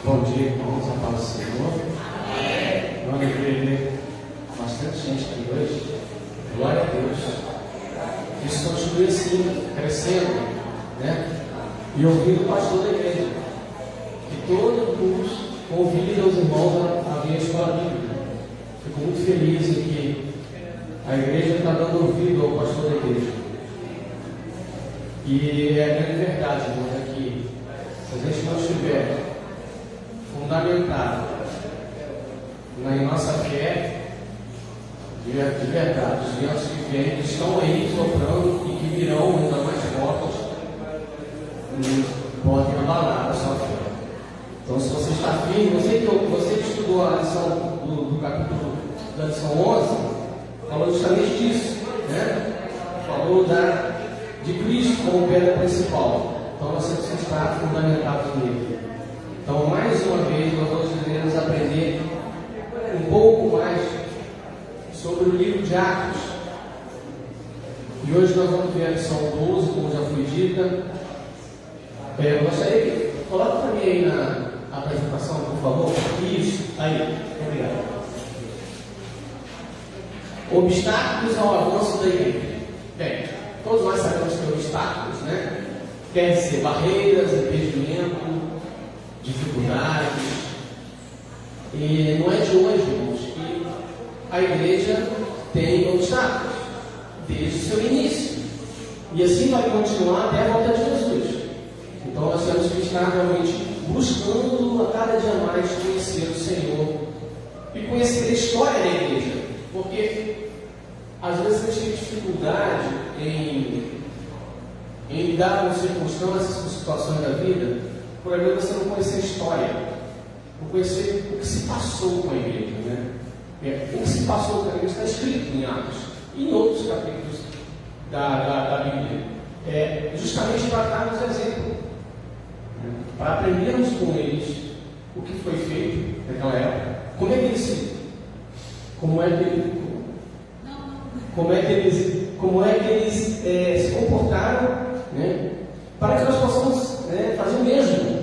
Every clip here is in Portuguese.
Bom dia, irmãos, a paz do Senhor. Amém. Uma alegria ver bastante gente aqui hoje. Glória a Deus. Isso continue assim, crescendo, né? E ouvindo o pastor da igreja. Que todos convidem os irmãos a vir à escola bíblica. Fico muito feliz em que a igreja está dando ouvido ao pastor da igreja. E é a grande verdade, irmãos, é que se a gente não estiver fundamentado na nossa fé, de verdade, os ventos que vêm, que estão aí soprando e que virão ainda mais fortes, podem abalar a sua fé. Então, se você está firme, você que estudou a lição do capítulo da lição 11, falou justamente disso, né? Falou de Cristo como pedra principal. Então, você precisa estar fundamentado nele. Então, mais uma vez, nós hoje queremos aprender um pouco mais sobre o livro de Atos. E hoje nós vamos ver a lição 12, como já foi dita. Eu gostaria que coloque para mim aí na apresentação, por favor. Isso, aí, obrigado. Obstáculos ao avanço da igreja. Bem, todos nós sabemos que obstáculos, né? Quer dizer, barreiras, impedimento, dificuldades. E não é de hoje, irmãos, que a igreja tem obstáculos desde o seu início. E assim vai continuar até a volta de Jesus. Então nós temos que estar realmente buscando a cada dia mais conhecer o Senhor e conhecer a história da igreja. Porque às vezes a gente tem dificuldade em lidar com circunstâncias, com situações da vida, por aí você não conhecer a história, não conhecer o que se passou com a igreja, né? O que se passou com a igreja está escrito em Atos e em outros capítulos da Bíblia. Justamente para darmos exemplo, né? Para aprendermos com eles o que foi feito naquela época, como é que eles se comportaram, né? Para que nós possamos fazer o mesmo.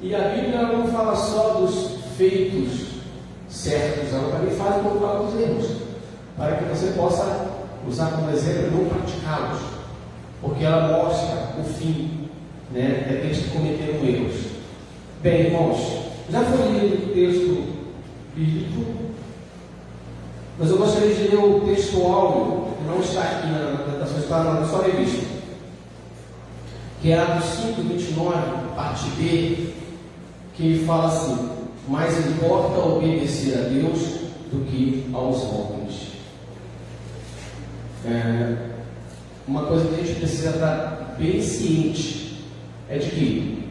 E a Bíblia não fala só dos feitos certos, ela também fala dos erros, para que você possa usar como exemplo e não praticá-los, porque ela mostra o fim, né, daqueles que cometeram erros. Bem, irmãos, já foi lido o texto bíblico, mas eu gostaria de ler o texto áudio, que não está aqui na sua história, na sua revista, que é Atos 5, 29, parte B, que fala assim: mais importa obedecer a Deus do que aos homens. Uma coisa que a gente precisa estar bem ciente é de que,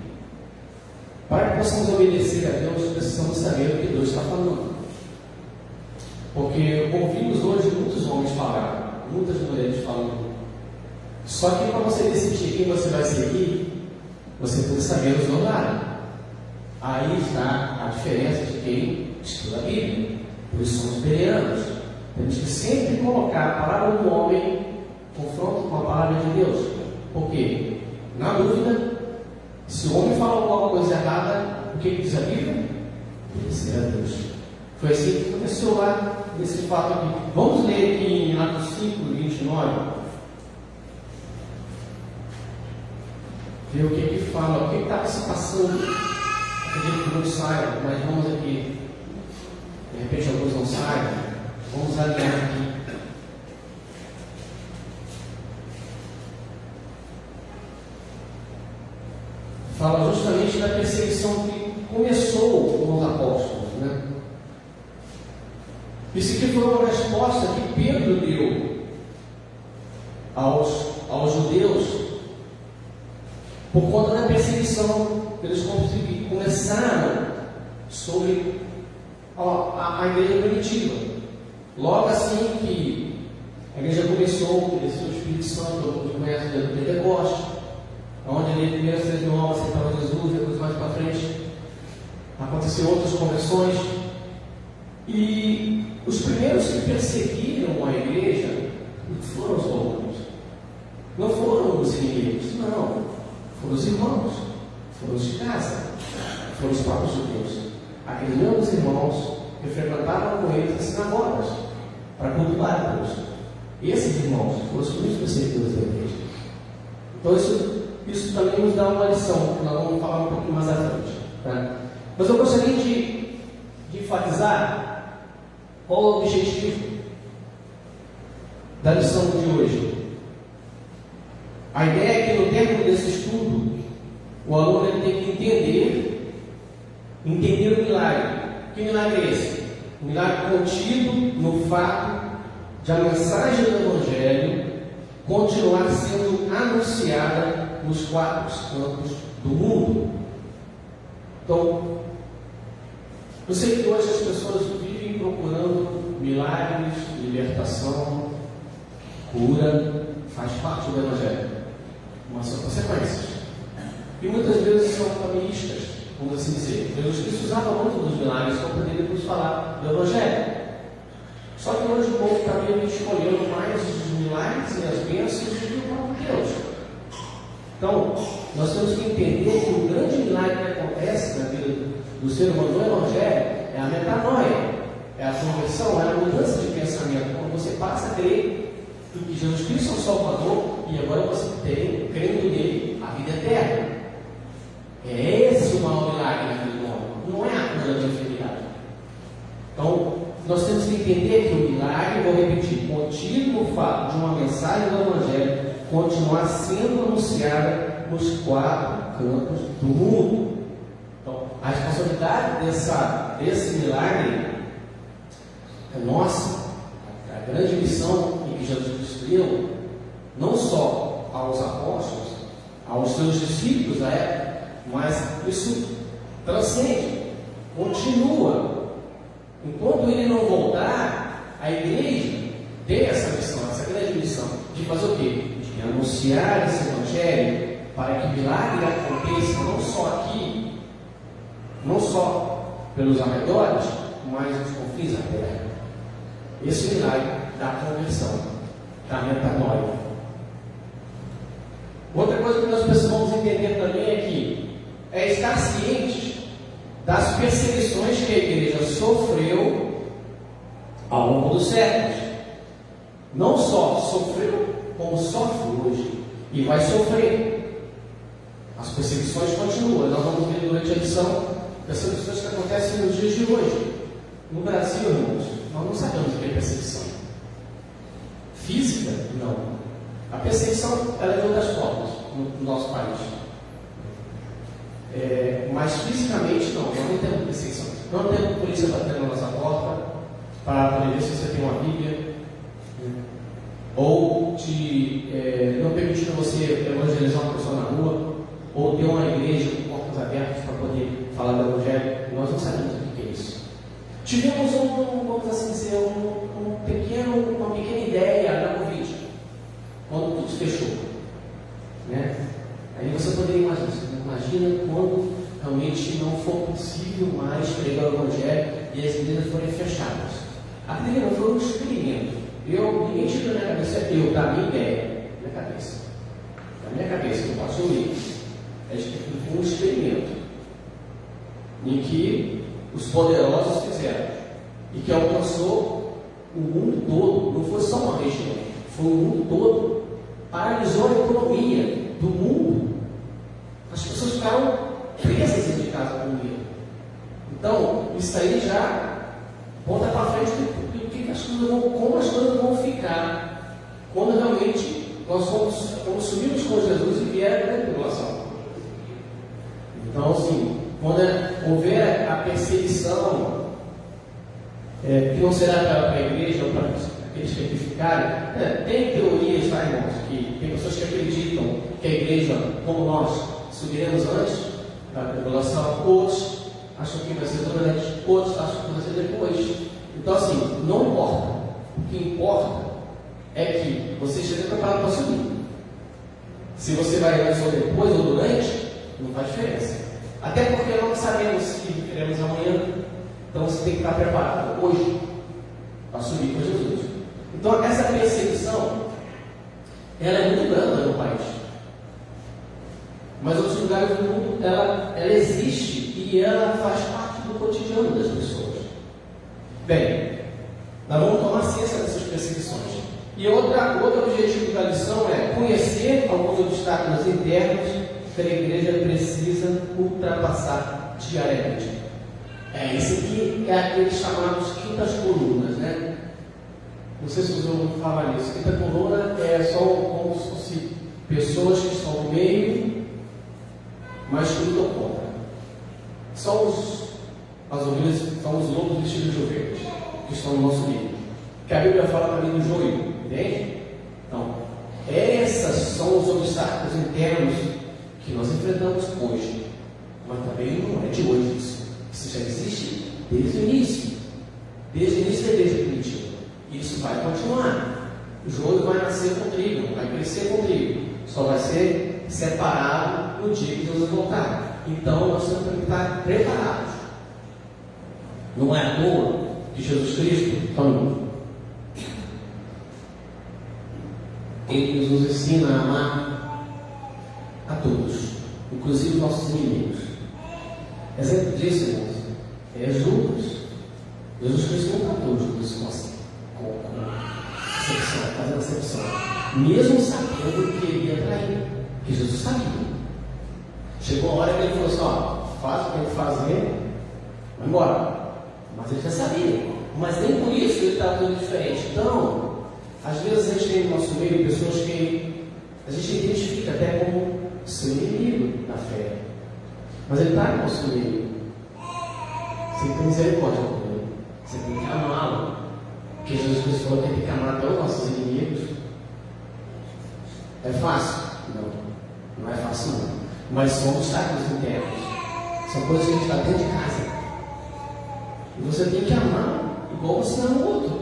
para que possamos obedecer a Deus, precisamos saber o que Deus está falando. Porque ouvimos hoje muitos homens falar, muitas mulheres falando. Só que para você decidir quem você vai seguir, você precisa saber os horários. Aí está a diferença de quem estuda a Bíblia. Por isso somos bereanos. Temos que sempre colocar a palavra do homem em confronto com a palavra de Deus. Por quê? Na dúvida, se o homem fala alguma coisa errada, o que diz a Bíblia? Obedecer a Deus. Foi assim que começou lá, nesse fato aqui. Vamos ler aqui em Atos 5, 29. Ver o que fala, o que estava se passando. Acredito que não saibam, mas vamos aqui. De repente alguns não saibam. Vamos alinhar aqui. Fala justamente da perseguição que começou com os apóstolos, né? Isso aqui foi uma resposta que Pedro deu aos judeus por conta da perseguição que eles começaram sobre a igreja primitiva. Logo assim que a igreja começou, obedecer o Espírito Santo, todo mundo conhece o Pentecoste, onde ele primeiro se reuniu, aceitava Jesus, depois mais para frente aconteceram outras conversões. E os primeiros que perseguiram a igreja não foram os romanos, não foram os inimigos, não. Foram os irmãos, Foram os de casa, foram os próprios judeus. Aqueles mesmos irmãos que frequentavam com eles as sinagogas para cultuar a Deus. Esses irmãos foram os primeiros perseguidores da igreja. Então isso também nos dá uma lição, que nós vamos falar um pouquinho mais à frente. Tá? Mas eu gostaria de enfatizar qual é o objetivo da lição de hoje. A ideia é que no término desse estudo, o aluno ele tem que entender o milagre. Que milagre é esse? Um milagre contido no fato de a mensagem do Evangelho continuar sendo anunciada nos quatro cantos do mundo. Então, eu sei que hoje as pessoas vivem procurando milagres, libertação, cura, faz parte do Evangelho, mas são consequências. E muitas vezes são familistas, vamos assim dizer. Jesus Cristo usava muito dos milagres para poder nos falar do Evangelho. Só que hoje o povo está meio escolhendo mais os milagres e as bênçãos do que o próprio Deus. Então, nós temos que entender que o grande milagre que acontece na vida do ser humano no Evangelho é a metanoia, é a conversão, é a mudança de pensamento. Quando você passa a crer que Jesus Cristo é o Salvador e agora você tem, crendo nele, a vida eterna. É esse o maior milagre na vida do homem, não é a cura da enfermidade. Então, nós temos que entender que o milagre, vou repetir, contido no fato de uma mensagem do Evangelho continuar sendo anunciada nos quatro cantos do mundo. Então, a responsabilidade desse milagre é nossa. A grande missão em que Jesus Cristo deu, não só aos apóstolos, aos seus discípulos da época, mas isso transcende, continua. Enquanto ele não voltar, a igreja tem essa missão, essa grande missão, de fazer o quê? De anunciar esse Evangelho para que o milagre aconteça não só aqui, não só pelos arredores, mas nos confins da terra. Esse milagre da conversão, da metanoia. Outra coisa que nós precisamos entender também é que é estar cientes das perseguições que a igreja sofreu ao longo dos séculos. Não só sofreu, como sofre hoje e vai sofrer. As perseguições continuam. Nós vamos ver durante a lição perseguições que acontecem nos dias de hoje. No Brasil, irmãos, nós não sabemos o que é perseguição. Física, não. A perseguição ela é de outras formas no nosso país. Mas fisicamente não, nós não temos perseguição. Não temos polícia batendo na nossa porta para poder ver se você tem uma Bíblia, ou não permitindo você evangelizar uma pessoa na rua, ou ter uma igreja com portas abertas para poder falar do Evangelho. Nós não sabemos o que é isso. Tivemos vamos assim dizer, uma pequena ideia da Covid, quando tudo se fechou, né? Aí você poderia imagina quando realmente não for possível mais pregar o Evangelho e as igrejas forem fechadas. Aquilo não foi um experimento. Ninguém tirou na minha cabeça, da minha ideia, da minha cabeça, que eu posso ouvir. Foi um experimento em que os poderosos fizeram e que alcançou o mundo todo. Não foi só uma região, foi o mundo todo. Paralisou a economia do mundo. As pessoas ficaram presas dentro de casa com medo. Então, isso aí já ponta para frente como as coisas vão ficar quando realmente nós subirmos com Jesus e vier a tribulação. Então, assim, quando houver a perseguição, que não será para a igreja ou para aqueles que ficarem, tem teorias, tá, irmãos, que tem pessoas que acreditam que a igreja, como nós, subiremos antes da tribulação, outros acham que vai ser durante, outros acham que vai ser depois. Então, assim, não importa. O que importa é que você esteja preparado para subir. Se você vai antes ou depois ou durante, não faz diferença. Até porque não sabemos se viveremos amanhã. Então você tem que estar preparado hoje para subir com Jesus. Então, essa perseguição ela é muito grande no país. Mas em outros lugares do mundo ela existe e ela faz parte do cotidiano das pessoas. Bem, nós vamos tomar ciência dessas perseguições. E outro objetivo da lição é conhecer alguns obstáculos internos que a igreja precisa ultrapassar diariamente. Esse aqui é aqueles chamados quintas colunas, né? Não sei se vocês vão falar nisso. Quinta coluna é só como se fosse pessoas que estão no meio, mas que lutam contra. São as ovelhas, são os lobos vestidos de ovelhas que estão no nosso meio. Que a Bíblia fala também do joio, entende? Então, essas são os obstáculos internos que nós enfrentamos hoje. Mas também não é de hoje isso. Isso já existe desde o início. Desde o início da igreja primitiva. E isso vai continuar. O joio vai nascer com trigo, vai crescer com trigo. Só vai ser separado no dia que Deus voltar. Então nós temos que estar preparados. Não é à toa que Jesus Cristo, Ele nos ensina a amar a todos, inclusive os nossos inimigos. Exemplo disso, irmãos, é Judas. Jesus Cristo não tratou Judas com acepção, fazendo acepção, mesmo sabendo que ele ia trair, que Jesus sabia. Chegou a hora que ele falou assim: faz o que tem que fazer, vai embora. Mas ele já sabia, mas nem por isso ele estava tudo diferente. Então, às vezes a gente tem no nosso meio pessoas que a gente identifica até como seu inimigo na fé, mas ele está no nosso meio. Você tem misericórdia com ele, você tem que amá-lo, porque Jesus Cristo falou que tem que amar até os nossos inimigos. É fácil? Não é fácil não, mas são obstáculos internos, são coisas que a gente está dentro de casa, e você tem que amar igual você ama o outro,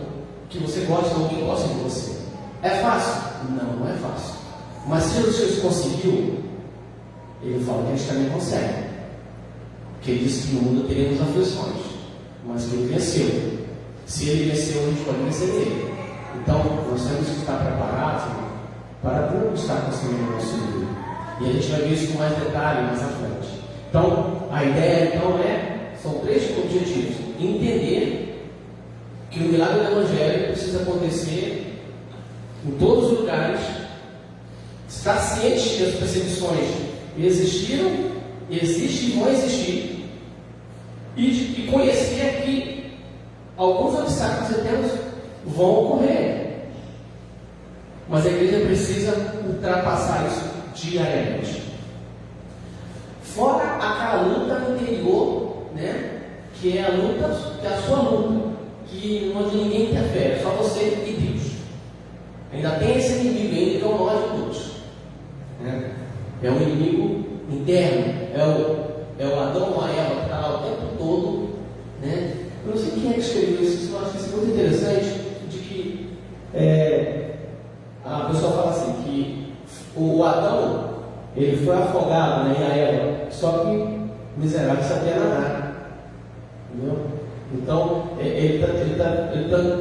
que você gosta ou que gosta de você. É fácil? Não é fácil, mas se Jesus Cristo conseguiu, ele fala que a gente também consegue. Porque ele disse que no mundo teremos aflições, mas que ele venceu. Se ele venceu, a gente pode vencer ele. Então, nós temos que estar preparados para conquistar também no nosso mundo. E a gente vai ver isso com mais detalhe mais à frente. Então, a ideia são 3 objetivos. Entender que o milagre do Evangelho precisa acontecer em todos os lugares. Estar ciente que as perseguições existiram, existem e vão existir. E conhecer que alguns obstáculos eternos vão ocorrer. Mas a igreja precisa ultrapassar isso diariamente. Fora aquela luta interior, né? Que é a luta, que é a sua luta, que onde ninguém interfere, é só você e Deus. Ainda tem esse inimigo ainda que é o maior de todos, né? É um inimigo interno, é o Adão ou a Eva que está lá o tempo todo, né? Eu não sei quem é que escreveu isso, eu acho isso muito interessante, de que a pessoa fala assim, que o Adão, ele foi afogado, né, e a Eva, só que miserável sabia nadar, entendeu? Então, ele está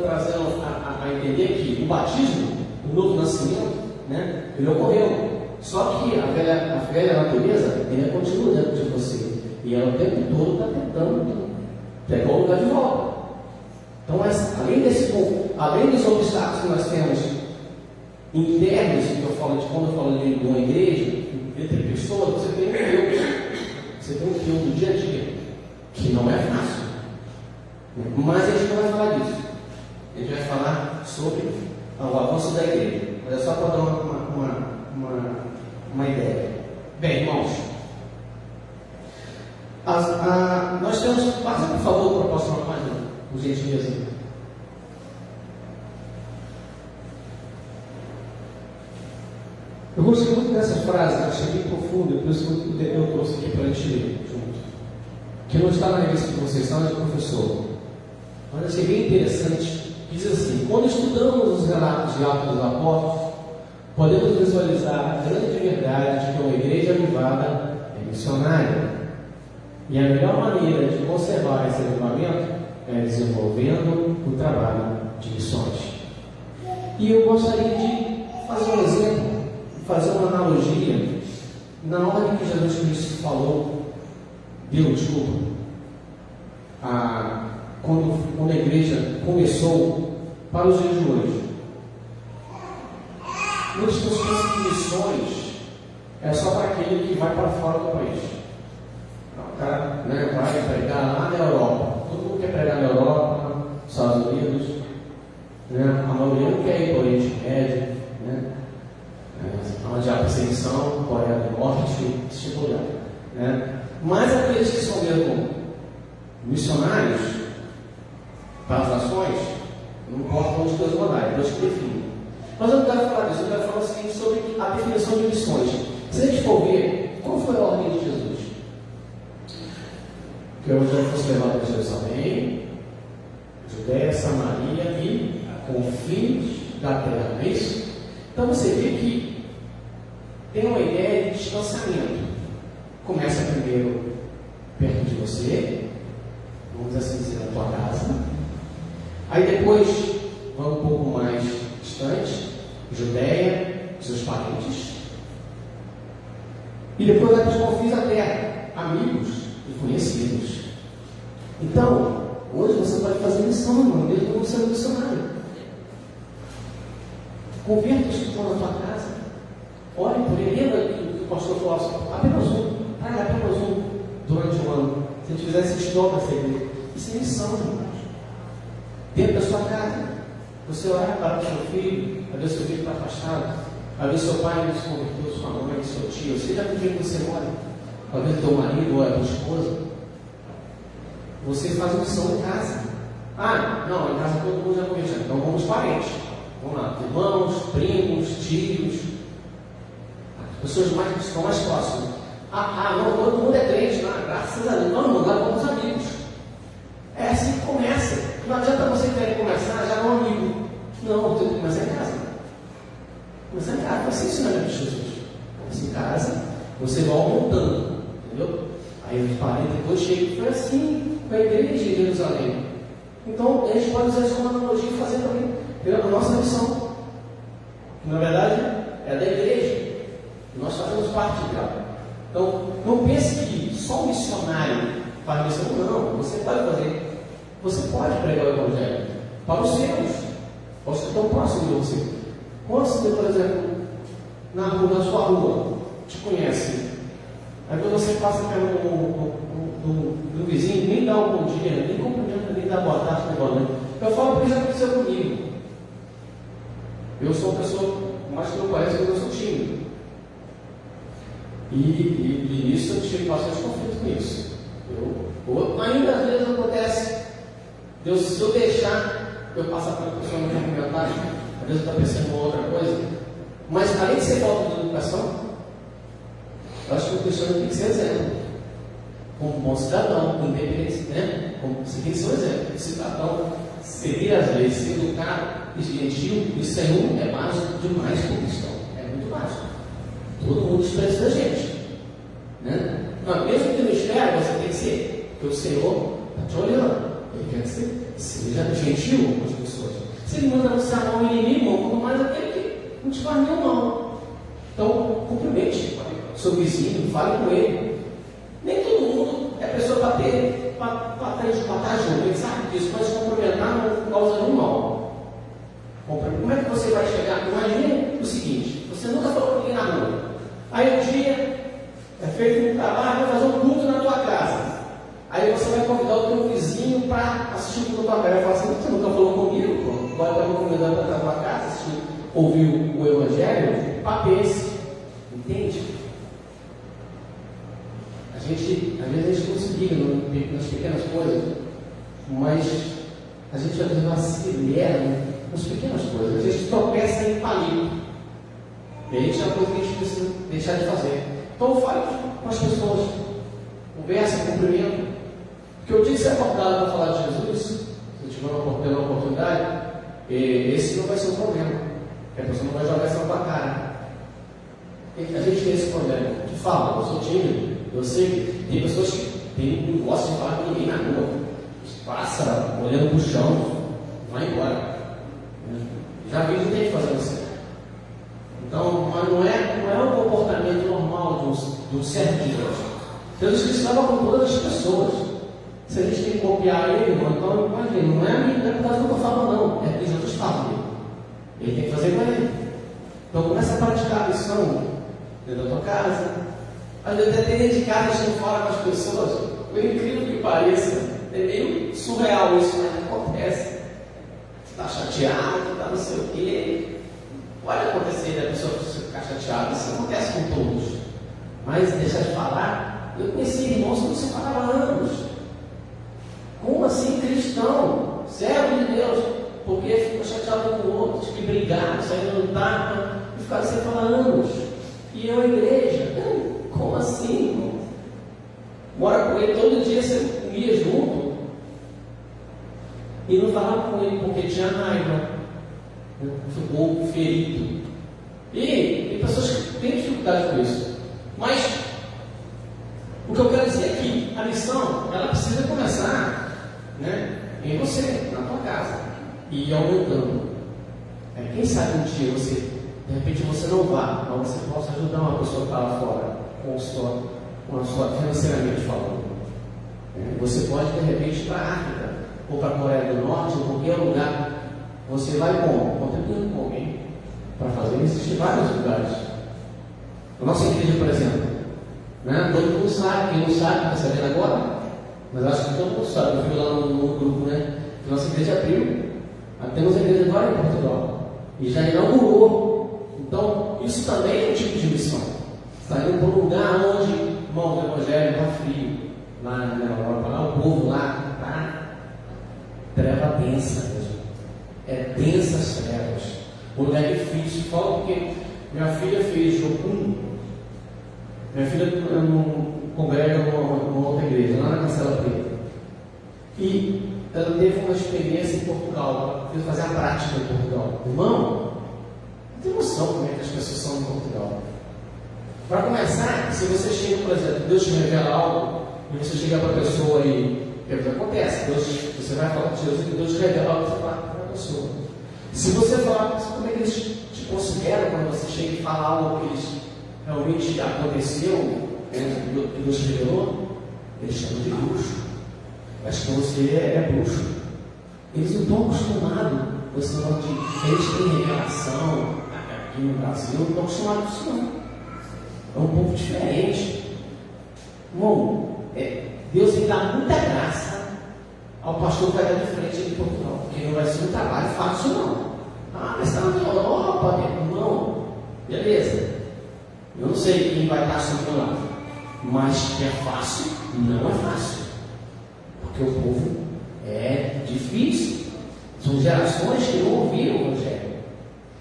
trazendo a entender que o batismo, o novo nascimento, né, ele ocorreu. Só que a velha natureza, ele continua dentro de você. E ela o tempo todo está tentando pegar o lugar de volta. Então, além dos obstáculos que nós temos internos, que eu falo quando eu falo de uma igreja, entre pessoas, você tem um eu do dia a dia, que não é fácil. Mas a gente não vai falar disso. A gente vai falar sobre o avanço da igreja. Mas é só para dar uma ideia. Bem, irmãos, nós temos, passa por favor para a próxima página, por gentileza. Eu gostei muito dessas frases, achei bem profunda, por isso que eu trouxe aqui para a gente ler junto. Que não está na revista de vocês, está na de professor. Mas achei bem interessante. Diz assim: quando estudamos os relatos de Atos dos Apóstolos, podemos visualizar a grande verdade de que uma igreja avivada é missionária. E a melhor maneira de conservar esse avivamento é desenvolvendo o trabalho de missões. E eu gostaria de fazer um exemplo, fazer uma analogia Na hora que Jesus Cristo falou, deu desculpa, quando a igreja começou, para os dias de hoje, muitas pessoas pensam que missões é só para aquele que vai para fora do país. O cara, né, vai pregar lá na Europa. Todo mundo quer pregar na Europa, nos Estados Unidos. Né? A maioria não quer ir para o Oriente Médio. Né? Onde há perseguição, Coreia do Norte, esse tipo de lugar. Né? Mas aqueles que são mesmo missionários para as nações, não importa onde Deus mandar, é Deus que define. Mas eu não quero falar disso, eu quero falar o seguinte sobre a definição de missões. Se a gente for ver, qual foi a ordem de Jesus? Que o Evangelho fosse levado a Jerusalém, Judéia, Samaria e confins da terra, não é isso? Então você vê que tem uma ideia de distanciamento. Começa primeiro perto de você, vamos assim dizer, na tua casa. Aí depois vai um pouco mais distante, Judéia, seus parentes. E depois vai para os confins da terra, amigos e conhecidos. Então, hoje você pode fazer missão, irmão, mesmo não sendo missionário. Converta os que estão na tua casa. Ore por ele. Lembra que o pastor falou assim, apenas um durante o ano. Se a gente fizesse história para igreja, isso é missão, irmãos. Dentro da sua casa. Você orar para o seu filho, a ver se seu filho está afastado, a ver se seu pai não se converteu, sua mãe, seu tio, seja com quem você mora, a ver teu marido ou a tua esposa. Você faz missão em casa. Não, em casa todo mundo já converteu. Então vamos parentes. Vamos lá, irmãos, primos, tios, pessoas que estão mais próximas. Não, todo mundo é crente, graças a Deus. Não, lá vamos amigos. É assim que começa. Não adianta você querer começar já um amigo. Não, você tem que começar em casa. Começar em casa, vai ser ensinamento de Jesus. Começa em casa, você vai aumentando, entendeu? Aí os parentes depois chegam, foi assim com a igreja de Jerusalém. Então, a gente pode usar isso como analogia e fazer também pela nossa missão. Que na verdade é da igreja. E nós fazemos parte dela. Então, não pense que só o missionário faz missão. Não, você pode fazer. Você pode pregar o Evangelho para os seus, aos que estão próximos de você. Quando você, por exemplo, na sua rua, te conhece, aí quando você passa do vizinho, nem dá um bom dia, nem cumprimenta, nem dá boa tarde, nem boa noite. Eu falo porque já aconteceu comigo. Eu sou uma pessoa, mais que eu conheço, eu sou tímido. E nisso eu tive bastante conflito com isso. Ainda às vezes acontece, Deus, se eu deixar eu passar pela pessoa no cumprimentar, às vezes eu estou pensando em outra coisa, mas além de ser falta de educação, eu acho que o cristão tem que ser exemplo. Como bom cidadão, independente, né? Como você tem que ser um exemplo. O cidadão seguir as leis, ser educado e gentil, isso é básico demais para o cristão. É muito básico. Todo mundo espera isso da gente. Né? Mas mesmo que no espera, você tem que ser. Porque o Senhor está te olhando. Ele quer que você seja gentil com as pessoas. Se ele manda você amar o inimigo, quanto mais aquele que não te faz nenhum mal. Então, cumprimente seu vizinho, fale com ele. Nem todo mundo é pessoa para estar junto. Ele sabe disso, mas cumprimentar não causa nenhum mal. Como é que você vai chegar? Imagine o seguinte: você nunca falou com ninguém na rua. Aí um dia é feito um trabalho, vai fazer um culto na tua casa. Aí você vai convidar o teu vizinho para assistir o culto na tua casa. Ele fala assim: você nunca falou comigo? Agora eu vou convidar para a tua casa, assistir, ouvir o Evangelho, papeis. Entende? Às vezes a gente não se liga nas pequenas coisas, mas a gente às vezes acelera nas pequenas coisas. A gente tropeça em palito. E aí isso é uma coisa que a gente precisa deixar de fazer. Então fale com as pessoas, conversa, cumprimento. Porque o dia que você é acordado para falar de Jesus, se tiver uma oportunidade, esse não vai ser um problema. A pessoa não vai jogar essa na tua cara. A gente tem esse problema. Que fala, eu sou tímido. Eu sei que tem pessoas que não gostam de falar com ninguém na rua. Passa olhando para o chão, vai embora. Já vi gente fazendo assim. Então, mas não é um comportamento normal do servo de Deus. Jesus Cristo estava com todas as pessoas. Se a gente tem que copiar ele, irmão, então imagina, não é por causa do que eu falo, não. É porque Jesus fala dele. Ele tem que fazer com ele. Então começa a praticar a missão dentro da tua casa. Às vezes até dentro de casa, a gente fala com as pessoas. Por incrível que pareça, é meio surreal isso, mas acontece. Você está chateado, está não sei o quê. Pode acontecer da pessoa ficar chateada, isso acontece com todos. Mas deixa de falar, eu conheci irmãos que não se falavam há anos. Como assim cristão? Servo de Deus? Porque ficou chateado com o outro, tinha que brigar, sair no tapa, e ficaram sem falar anos. E eu, a igreja, como assim, irmão? Mora com ele todo dia, você comia junto. E não falava com ele porque tinha raiva. Ficou ferido. E tem pessoas que têm dificuldade com isso. Mas o que eu quero dizer é que a missão, ela precisa começar, né, em você, na tua casa, e ir aumentando. Quem sabe um dia você, de repente você não vá, mas você possa ajudar uma pessoa que está lá fora, com a sua financeiramente falando. Você pode de repente ir para a África, ou para a Coreia do Norte, ou qualquer lugar. Você vai como? Contribuindo com alguém para fazer. Existem vários lugares. A nossa igreja, por exemplo, né? Todo mundo sabe, quem não sabe, está sabendo agora, mas acho que todo mundo sabe. Eu fui lá no grupo, né? Que nossa igreja abriu. Temos a igreja agora em Portugal e já inaugurou. Então, isso também é um tipo de missão. Está indo para um lugar onde, irmão, o evangelho está frio. Lá na Europa, lá o povo lá está treva densa. É densas trevas. O lugar é difícil. Falo porque minha filha fez Jocum. Minha filha congrega numa outra igreja, lá na Cancela Preta. E ela teve uma experiência em Portugal. Ela fez fazer a prática em Portugal. Irmão, não tem noção como é que as pessoas são em Portugal. Para começar, se você chega, por exemplo, Deus te revela algo, e você chega para a pessoa e o que acontece? Você vai falar com Jesus e Deus te revela algo, você fala para a pessoa. Se você falar, como é que eles te consideram quando você chega e fala algo que eles realmente aconteceu, que Deus te revelou? Eles chamam de bruxo. Acho que você é bruxo. Eles não estão acostumados com esse negócio de eles têm revelação aqui no Brasil, não estão acostumados com isso não. É um povo diferente. Irmão, Deus tem que dar muita graça ao pastor que vai dar de frente aqui em Portugal, porque não vai ser um trabalho fácil não. Mas está na Europa, não. Beleza. Eu não sei quem vai estar assumindo lá, mas que é fácil, não é fácil. Porque o povo é difícil. São gerações que não ouviram o Evangelho.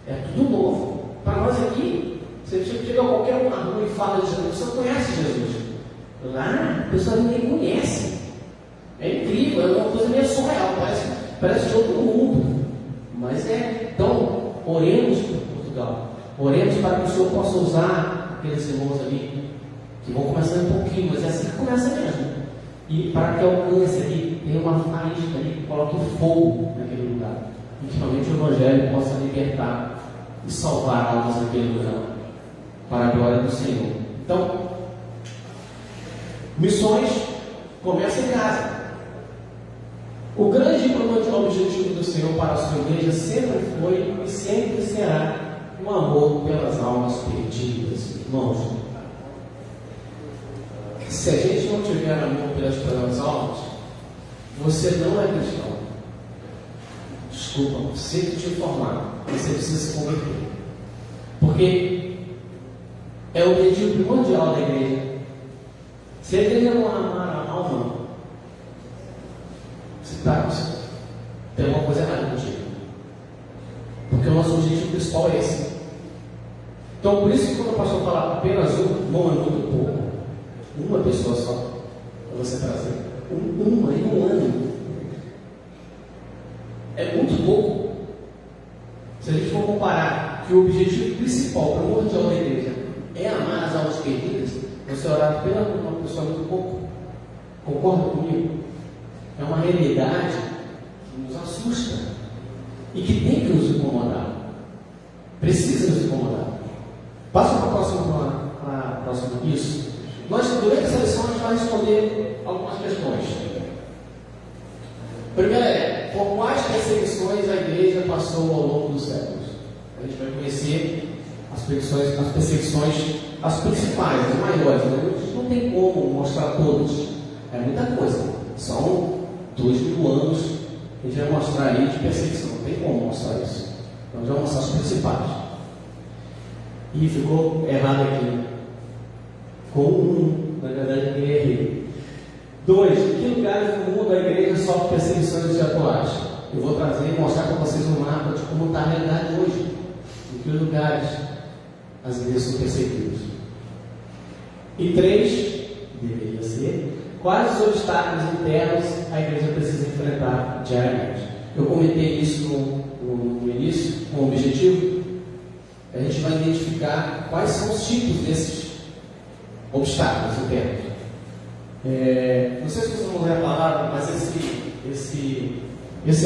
É tudo novo. Para nós aqui, você chega a qualquer um na rua e fala de Jesus, você não conhece Jesus. Lá, a pessoa ninguém conhece. É incrível, é uma coisa meio surreal, parece de outro mundo. Mas então, oremos por Portugal. Oremos para que o Senhor possa usar aqueles irmãos ali, que vão começando um pouquinho, mas é assim que começa mesmo. E para que alcance ali, tenha uma faísca ali, que coloque fogo naquele lugar. E que realmente o Evangelho possa libertar e salvar almas naquele lugar, para a glória do Senhor. Então, missões começam em casa. O grande objetivo do Senhor para a sua igreja sempre foi e sempre será o amor pelas almas perdidas. Irmãos, se a gente não tiver amor pelas almas, você não é cristão. Desculpa, sinto te informar, você precisa se converter. Porque é o objetivo primordial da igreja. Se a igreja não amar a alma, tem uma coisa errada contigo. Porque o nosso objetivo principal é esse. Então, por isso que quando o pastor fala apenas um, não é muito pouco. Uma pessoa só para você trazer. Uma em um ano. É muito pouco. Se a gente for comparar que o objetivo principal, primordial da igreja é amar as almas perdidas, você orar pela uma pessoa muito pouco. Concorda comigo? É uma realidade que nos assusta e que tem que nos incomodar. Precisa nos incomodar. Passa para a próxima. Isso. Durante essa lição, a gente vai responder algumas questões. Primeira é, por quais perseguições a igreja passou ao longo dos séculos? A gente vai conhecer as perseguições, as principais, as maiores. Né? A gente não tem como mostrar todas. É muita coisa. São 2000 anos que a gente vai mostrar aí de perseguição. Não tem como mostrar isso. Então, a gente vai mostrar as principais. E ficou errado aqui. Na verdade, eu errei. 2. Em que lugares do mundo a igreja sofre perseguições atuais? Eu vou trazer e mostrar para vocês um mapa de como está a realidade hoje. Em que lugares as igrejas são perseguidas. E 3, deveria ser, quais os obstáculos internos a igreja precisa enfrentar diariamente? Eu comentei isso no início, com o objetivo. A gente vai identificar quais são os tipos desses obstáculos internos. Não sei se vocês vão ler a palavra, mas esse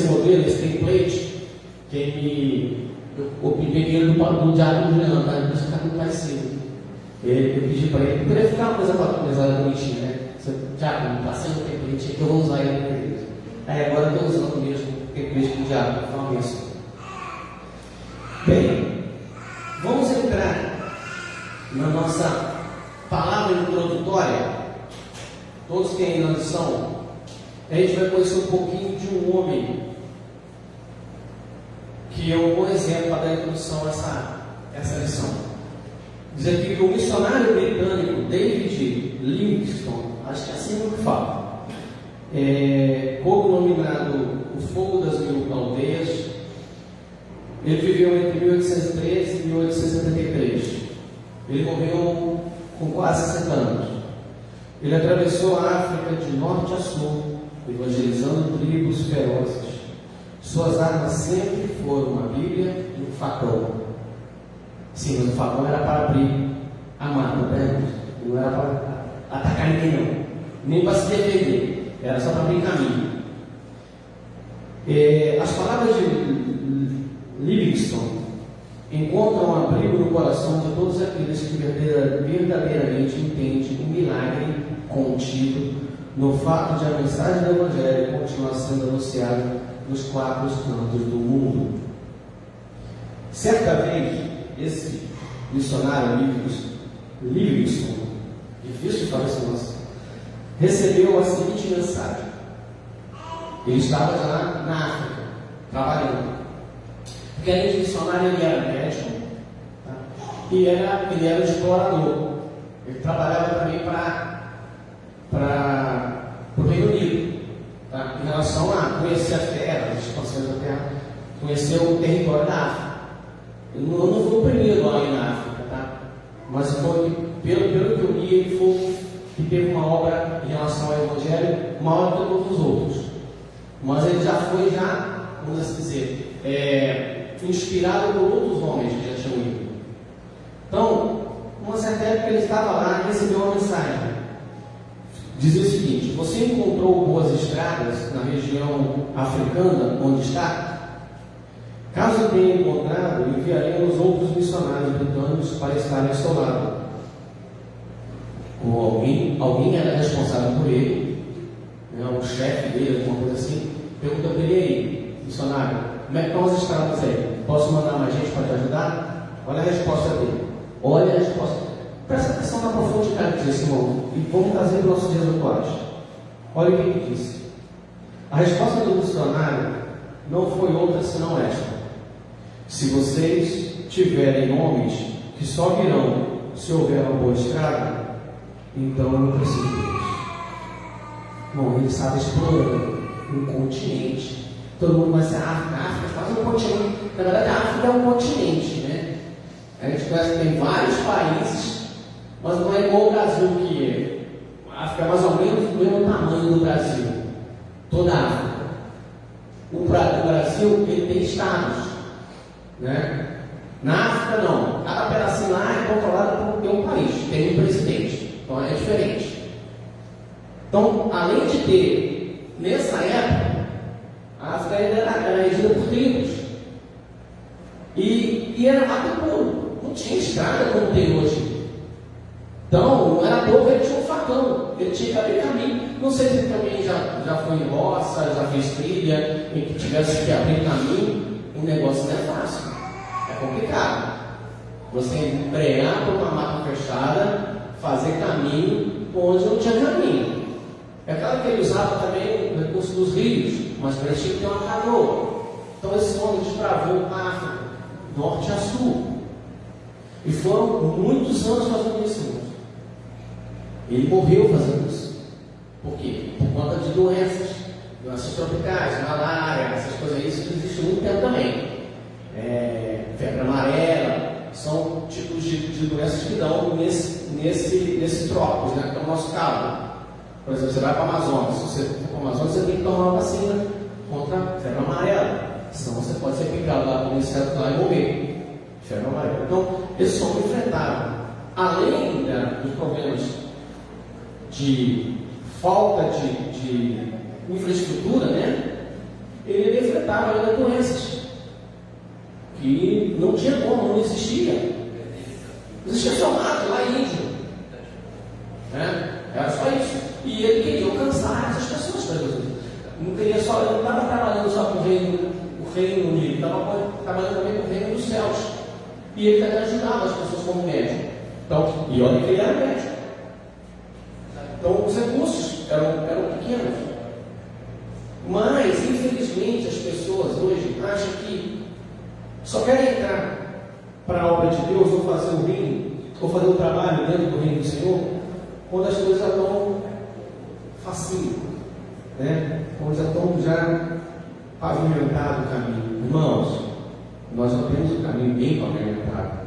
modelo, esse template, eu peguei do Diário do Leandro, tá? Isso fica muito parecido. Eu pedi para ele, poderia ficar uma coisa bonitinha, né? Diário, passando o template que eu vou usar ele na igreja. Aí agora eu estou usando mesmo o template do Diário, para falar isso. Bem, vamos entrar na nossa palavra introdutória. Todos que ainda não são, a gente vai conhecer um pouquinho de um homem que é um bom exemplo para dar introdução a essa lição. Diz aqui que o missionário britânico David Livingstone, acho que é assim que fala, cognominado O Fogo das Mil Aldeias, ele viveu entre 1813 e 1873. Ele morreu com quase 60 anos. Ele atravessou a África de norte a sul, evangelizando tribos ferozes. Suas armas sempre foram uma Bíblia e um facão. Sim, mas o facão era para abrir a mata, né? Não era para atacar ninguém, não. Nem para se defender. Era só para abrir caminho. As palavras de Livingstone encontram um abrigo no coração de todos aqueles que verdadeiramente entendem o milagre contido no fato de a mensagem do Evangelho continuar sendo anunciada nos 4 cantos do mundo. Certa vez, esse missionário Livingstone, difícil de falar esse nome, recebeu a seguinte mensagem. Ele estava já na África, trabalhando. Porque além de missionário, ele era médico, tá? E ele era explorador. Ele trabalhava também para o Reino Unido, tá? Em relação a conhecer as terras, as expansões da terra, conhecer o território da África. Ele não foi o primeiro lá na África, tá? Mas foi, pelo que eu li, ele foi que teve uma obra em relação ao Evangelho maior do que todos os outros. Mas ele já foi, vamos assim dizer, inspirado por outros homens que já tinham ido. Então, uma certa época ele estava lá e recebeu uma mensagem. Dizia o seguinte: você encontrou boas estradas na região africana onde está? Caso tenha encontrado, enviaremos outros missionários britânicos para estarem ao seu lado. Ou alguém era responsável por ele, né, o chefe dele, alguma coisa assim, pergunta para ele: aí, missionário, como é que estão as estradas aí? Posso mandar mais gente para te ajudar? Olha a resposta dele. Olha a resposta. Presta atenção na profundidade desse irmão e vamos trazer para os nossos dias atuais. Olha o que ele disse. A resposta do missionário não foi outra senão esta: se vocês tiverem homens que só virão se houver uma boa estrada, então eu não preciso deles. Bom, ele estava explorando um continente. Todo mundo vai ser a África é quase um continente. Na verdade, a África é um continente, né? A gente conhece que tem vários países, mas não é igual o Brasil, que a África é mais ou menos do mesmo tamanho do Brasil. Toda a África. O Brasil, ele tem estados, né? Na África, não. Cada pedacinho lá é controlado por um país, tem um presidente. Então é diferente. Então, além de ter, nessa época, a África era regida por tribos. E era mato puro. Não tinha estrada como tem hoje. Então, não era pouco, ele tinha um facão, ele tinha que abrir caminho. Não sei se também já foi em roça, já fez trilha, em que tivesse que abrir caminho. O negócio não é fácil, é complicado. Você embrear por uma mata fechada, fazer caminho onde não tinha caminho. É claro que ele usava também o recurso dos rios, mas para ele tinha que ter uma canoa. Então esse homem desbravou a África, norte a sul. E foram muitos anos fazendo isso. Ele morreu fazendo isso. Por quê? Por conta de doenças tropicais, malária, essas coisas aí, isso existe muito tempo também. Febre amarela, são tipos de doenças que dão nesse trópicos, né, que é o nosso cabo. Por exemplo, você vai para a Amazônia, se você for para a Amazônia, você tem que tomar uma vacina contra a febre amarela. Senão você pode ser picado lá por um inseto lá e morrer. Febre amarela. Então, eles só enfrentaram, além dos problemas de falta de infraestrutura, né? Ele enfrentava ainda doenças que não tinha como, não existia. Existia só mato lá em Índia, né? Era só isso. E ele queria alcançar essas pessoas para Jesus. Não queria só, ele não estava trabalhando só com o Reino Unido, estava trabalhando também com o Reino dos Céus. E ele também ajudava as pessoas como médico. Então, e olha que ele era médico. Então, os recursos eram pequenos. Mas, infelizmente, as pessoas hoje acham que só querem entrar para a obra de Deus, ou fazer o reino, ou fazer o trabalho dentro do reino do Senhor, quando as coisas já estão facinho, né? Quando já estão pavimentado o caminho. Irmãos, nós não temos o caminho bem pavimentado.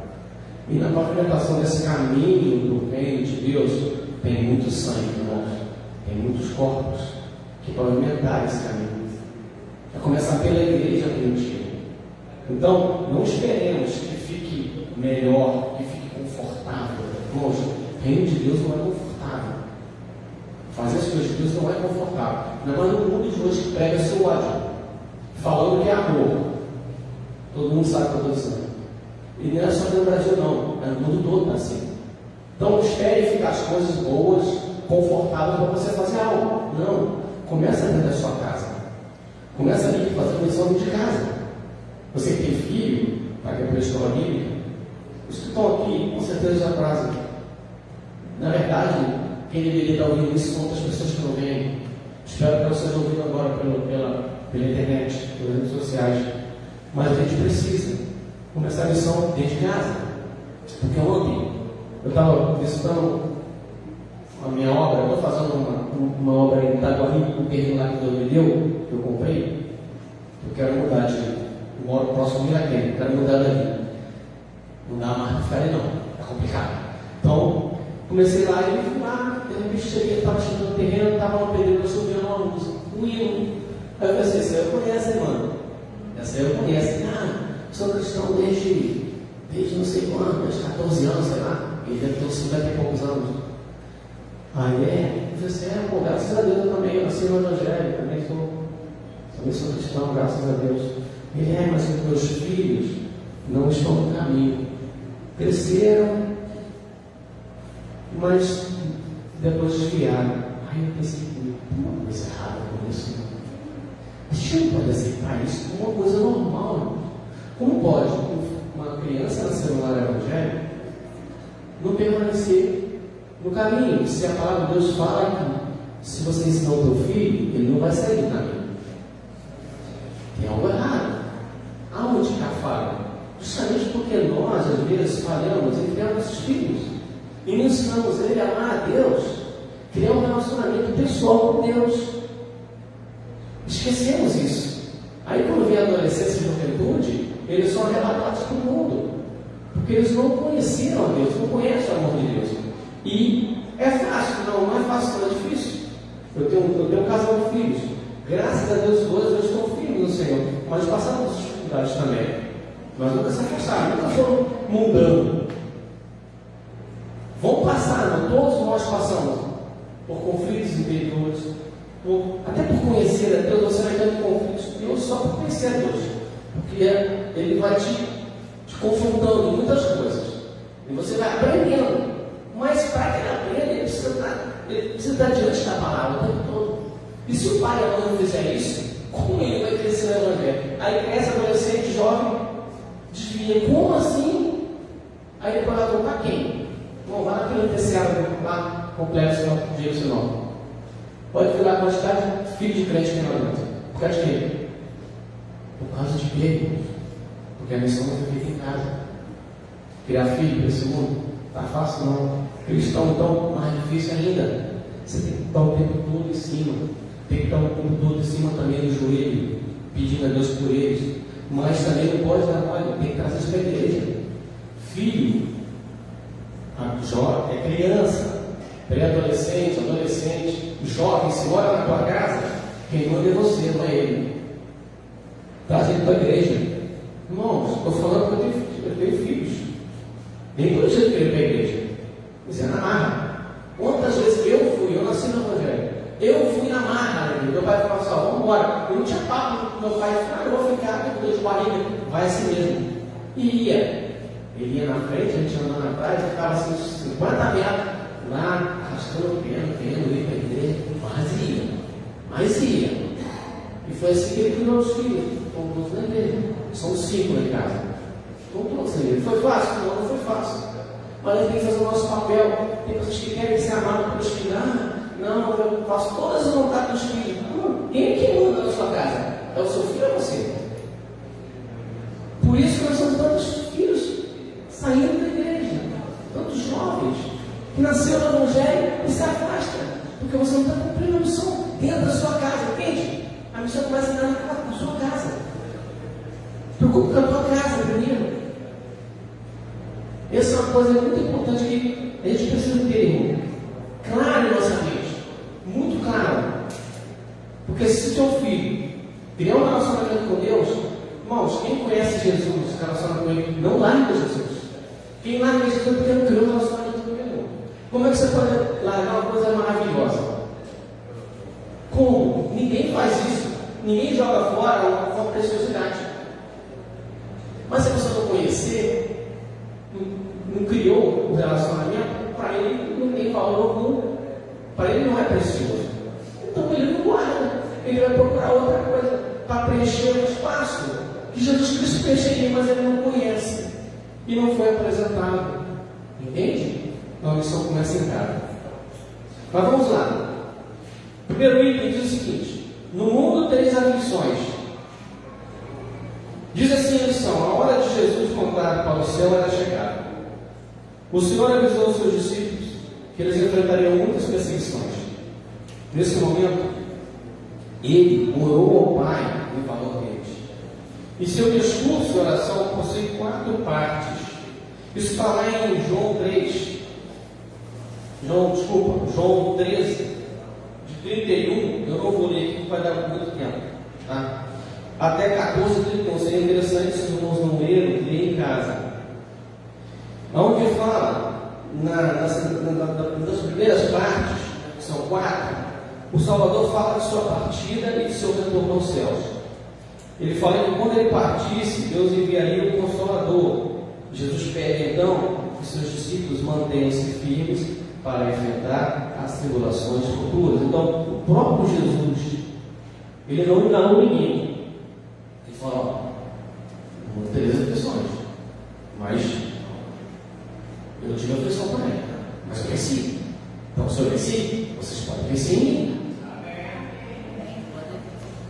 E na pavimentação desse caminho do reino de Deus, tem muito sangue, irmãos. Tem muitos corpos que pavimentaram esse caminho. Vai começar pela igreja primitiva. Então, não esperemos que fique melhor, que fique confortável. Irmãos, o reino de Deus não é confortável. Fazer as coisas de Deus não é confortável. Não é mais no mundo de hoje que prega seu ódio, falando que é amor. Todo mundo sabe o que eu estou dizendo. E não é só no Brasil, não. É no mundo todo está assim. Então, não espere ficar as coisas boas, confortáveis para você fazer algo. Não. Começa dentro da sua casa. Começa ali a fazer missão dentro de casa. Você que tem filho, para que é para a escola bíblica, os que estão aqui, com certeza já trazem. Na verdade, quem deveria estar ouvindo isso são outras pessoas que não vêm. Espero que vocês ouviram agora pela internet, pelas redes sociais. Mas a gente precisa começar a missão dentro de casa. Porque ontem eu estava visitando a minha obra, eu estou fazendo uma obra em Itaguaí, um terreno lá que Deus me deu, que eu comprei. Eu quero mudar de. Eu moro próximo de Miraquém, quero mudar daqui. Não dá mais para ficar ali, não, é complicado. Então, comecei lá e fui lá, de repente cheguei, estava chegando no terreno, estava no pedreiro, eu subi uma música, um hino. Aí eu pensei, essa eu conheço, hein, mano? Essa eu conheço. Sou cristão desde não sei quando, desde 14 anos, sei lá. Ele deve ter uns 50 e poucos anos. Aí eu disse, pô, graças a Deus eu também nasci no Evangelho, também sou cristão, graças a Deus. Ele mas os meus filhos não estão no caminho. Cresceram, mas depois desviaram. Aí eu pensei, tem uma coisa errada com isso. A gente não pode aceitar isso como uma coisa normal. Como pode uma criança nascer no lar evangélico não permanecer no caminho? Se a palavra de Deus fala que se você ensinar o teu filho, ele não vai sair do caminho. Tem algo errado. Aonde que a falha? Justamente porque nós, às vezes, falhamos em criar nossos filhos e não ensinamos ele a amar a Deus, criar um relacionamento pessoal com Deus. Esquecemos isso. Aí quando vem a adolescência e a juventude, eles são arrebatados para o mundo, porque eles não conheceram a Deus, não conhecem o amor de Deus. E é fácil? Não é fácil, não é difícil. Eu tenho um casal de filhos. Graças a Deus, os dois estão firmes no Senhor, mas passaram por dificuldades também. Mas nunca se afastaram, nunca foram mudando. Vão passar, não? Todos nós passamos por conflitos interiores, até por conhecer a Deus. Você vai tendo conflitos com Deus só por conhecer a Deus, porque Ele vai te confrontando em muitas coisas e você vai aprendendo. Mas para que ele aprenda, Você está diante da palavra o tempo todo. E se o pai e a mãe não fizer isso, como ele vai crescer no Evangelho? Aí cresce adolescente, jovem, desvia. Como assim? Aí depois vai voltar quem? Bom, vai naquele terceiro lá, complexo, não diga o seu nome. Pode ver lá a quantidade de filhos de crente que tem lá dentro. Por causa de quê? Por causa de quê? Porque a missão não foi feita em casa. Criar filho para esse mundo não está fácil não. Cristão então mais difícil ainda. Você tem que estar o tempo todo em cima. Tem que estar o tempo todo em cima também do joelho, pedindo a Deus por eles. Mas também não pode dar mole, tem que trazer isso para a igreja. Filho, jovem, é criança, pré-adolescente, adolescente, jovem, se mora na tua casa, quem manda é você, não é ele. Traz ele para a igreja. Irmãos, estou falando que eu tenho filhos. Nem por isso eu quero ir para a igreja. Mas é na marra. Quantas vezes eu nasci no Evangelho. Eu fui na marra, né? Meu pai falava assim, vamos embora. Eu não tinha papo com meu pai, eu vou ficar com dor de barriga. Vai assim mesmo. E ia. Ele ia na frente, a gente andando atrás, ficava assim, 50 metros, lá, arrastando o pé, ir para a igreja. Mas ia. E foi assim que ele criou os filhos. Estão todos na igreja. São 5 lá em casa. Estão todos na igreja. Foi fácil? Não foi fácil. Mas a gente tem que fazer o nosso papel. Tem pessoas que querem ser amadas pelos filhos. Não, eu faço todas as vontades dos filhos. Quem é que manda na sua casa? É o seu filho ou você? Por isso que nós somos tantos filhos saindo da igreja, tantos jovens que nasceram no Evangelho e se afastam, porque você não está cumprindo a missão dentro da sua casa, entende? A missão começa dentro da sua casa. Preocupe com a tua casa primeiro. Essa é uma coisa muito importante que a gente precisa ter, irmão. Claro em nossa mente. Muito claro. Porque se o seu filho criar um relacionamento com Deus, irmãos, quem conhece Jesus, se relaciona com Ele, não larga Jesus. Quem larga Jesus é porque não criou um relacionamento com Ele. Como é que você pode largar uma coisa maravilhosa? Como? Ninguém faz isso. Ninguém joga fora uma preciosidade. Mas se você não conhecer, não criou o relacionamento, para ele não tem valor algum. Para ele não é precioso. Então ele não guarda. Ele vai procurar outra coisa para preencher o espaço que Jesus Cristo preencheria, mas ele não conhece. E não foi apresentado. Entende? Então a missão começa em casa. Mas vamos lá. Primeiro item diz o seguinte: no mundo tereis aflições. Diz assim a lição: a hora de Jesus contar para o céu era chegada. O Senhor avisou os seus discípulos que eles enfrentariam muitas perseguições. Nesse momento, ele orou ao Pai em favor deles. E seu discurso de oração possui 4 partes. Isso está lá em João 13, de 31. Eu não vou ler aqui, não vai dar muito tempo. Tá? Até 14, 31. Seria interessante se os irmãos não leram, ler em casa. Onde fala, nas primeiras partes, que são 4, o Salvador fala de sua partida e de seu retorno aos céus. Ele fala que quando ele partisse, Deus enviaria o Consolador. Jesus pede então que seus discípulos mantenham-se firmes para enfrentar as tribulações futuras. Então, o próprio Jesus, ele não enganou ninguém. Ele falou: vou ter aflições, mas eu tive aflição também, mas eu venci. Então, se eu venci, vocês podem vencer em mim.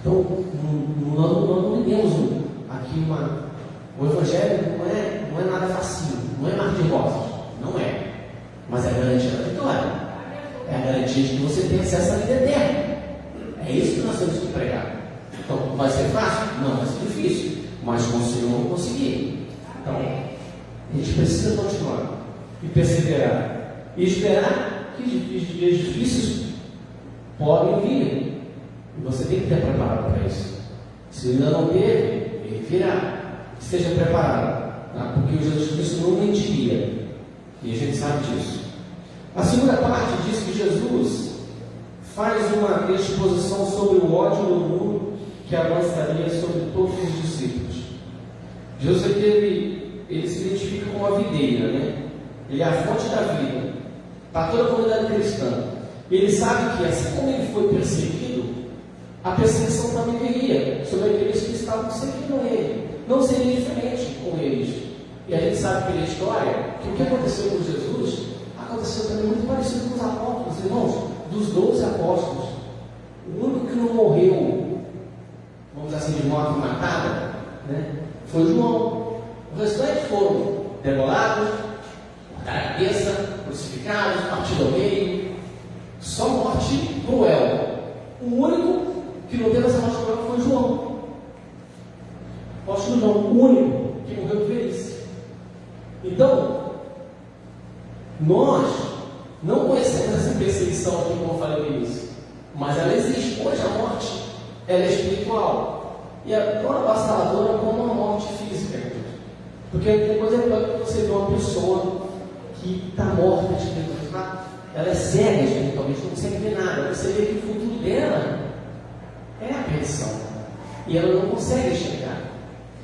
Então, nós não temos aqui o Evangelho não é nada facinho, não é mar de rosas, não é. Mas é a garantia da vitória. É a garantia de que você tem acesso à vida eterna. É isso que nós temos que pregar. Então, vai ser fácil? Não, vai ser difícil. Mas com o Senhor vamos conseguir. Então, a gente precisa continuar e perseverar. E esperar que os dias difíceis podem vir. E você tem que estar preparado para isso. Se ainda não teve, ele virá. Esteja preparado. Tá? Porque o Jesus Cristo não mentiria. E a gente sabe disso. A segunda parte diz que Jesus faz uma exposição sobre o ódio do mundo que avançaria sobre todos os discípulos. Jesus aqui ele se identifica como a videira, né? Ele é a fonte da vida. para toda a comunidade cristã. E ele sabe que, assim como ele foi perseguido, a perseguição também viria sobre aqueles que estavam seguindo ele. Não seria diferente com eles. E a gente sabe pela história que o que aconteceu com Jesus aconteceu também muito parecido com os apóstolos, irmãos. Dos 12 apóstolos, o único que não morreu, vamos dizer assim, de morte matada, né, foi João. Os restantes foram degolados, cortaram a cabeça, crucificados, partidos ao meio. Só morte cruel. O único que não teve essa morte cruel foi João. O apóstolo João, o único que morreu de velhice. Então, nós não conhecemos essa perseguição aqui, como eu falei no início, mas ela existe. Hoje a morte, ela é espiritual. E é tão avassaladora como uma morte física. Porque depois é você vê uma pessoa que está morta espiritualmente, ela é cega espiritualmente, não consegue ver nada. Você vê que o futuro dela é a perdição. E ela não consegue enxergar.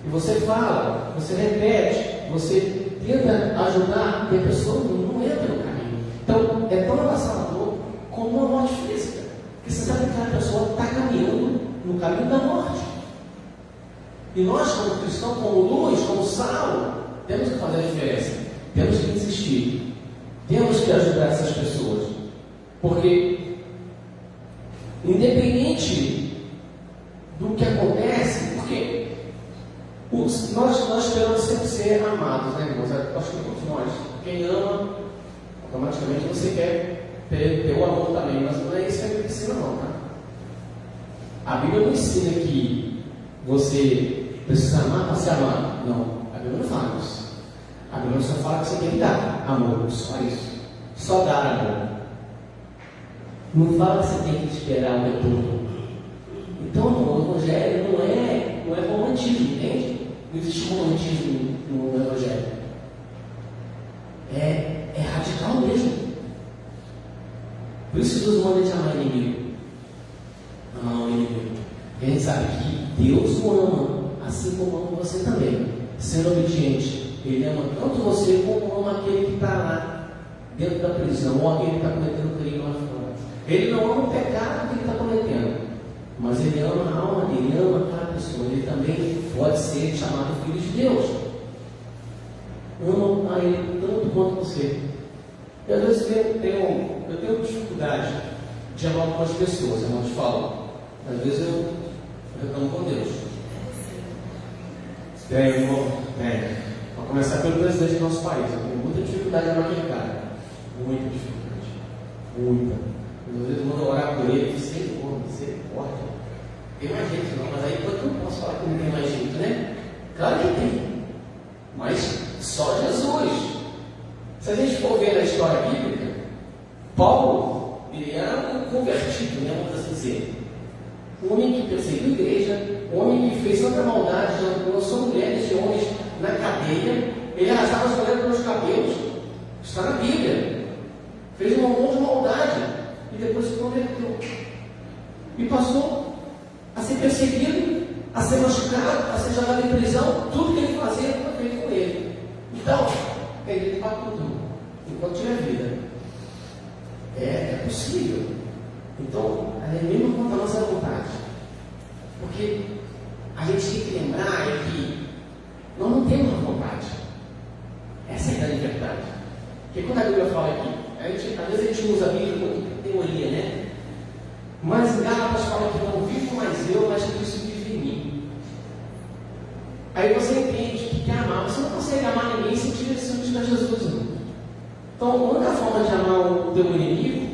E você fala, você repete, você tenta ajudar e a pessoa não entra no caminho. Então, é tão avassalador como uma morte física. Porque você sabe que aquela pessoa está caminhando no caminho da morte. E nós, como cristãos, como luz, como sal, temos que fazer a diferença. Temos que insistir. Temos que ajudar essas pessoas. Porque, independente do que acontece, porque nós esperamos sempre ser amados, né, irmãos? Acho que todos nós. Quem ama, automaticamente você quer ter o amor também, mas não é isso que a Bíblia ensina, não, tá? A Bíblia não ensina que você precisa amar para ser amado. Não, a Bíblia não fala isso. A Bíblia só fala que você tem que dar amor, só isso. Só dar amor. Não fala que você tem que esperar o retorno. Então, o Evangelho não é romantismo, entende? Não existe romantismo no Evangelho. É radical mesmo. Por isso que Deus manda a gente amar o inimigo. Amar o inimigo. E a gente sabe que Deus o ama, assim como ama você também. Sendo obediente, Ele ama tanto você como ama aquele que está lá dentro da prisão, ou aquele que está cometendo crime lá fora. Ele não ama o pecado que ele está cometendo, mas ele ama a alma dele, ele ama aquela pessoa. Ele também pode ser chamado filho de Deus. Ama a ele tanto quanto você. E às vezes eu tenho dificuldade de amar algumas pessoas, eu não te falo. Às vezes eu reclamo com Deus. Irmão, para começar pelo presidente do nosso país, eu tenho muita dificuldade de amar aquele cara. Muita dificuldade. Muita. Às vezes eu mando orar por ele e Senhor, misericórdia. Tem mais gente não, mas aí quanto eu posso falar que não tem mais gente, né? Claro que tem. Mas só Jesus. Se a gente for ver na história bíblica, Paulo, ele era um convertido, né, vamos assim dizer. Um homem que perseguiu a igreja, um homem que fez tanta maldade, lançou mulheres e homens na cadeia, ele arrastava as mulheres pelos cabelos. Está na Bíblia. Fez um monte de maldade e depois se converteu. E passou a ser perseguido, a ser machucado, a ser jogado em prisão. Tudo que ele fazia foi feito com ele. Então, ele para tudo, enquanto tiver vida. É possível. Então, é mesmo quanto a nossa vontade. Porque a gente tem que lembrar que nós não temos uma vontade. Essa é a grande verdade. Porque quando a Bíblia fala aqui, às vezes a gente usa a Bíblia como teoria, né? Mas em Gálatas fala que não vivo mais eu, mas Cristo vive em mim. Aí você entende que quer amar. Você não consegue amar ninguém sem tiver Jesus, irmão. Então, a única forma de amar o teu inimigo,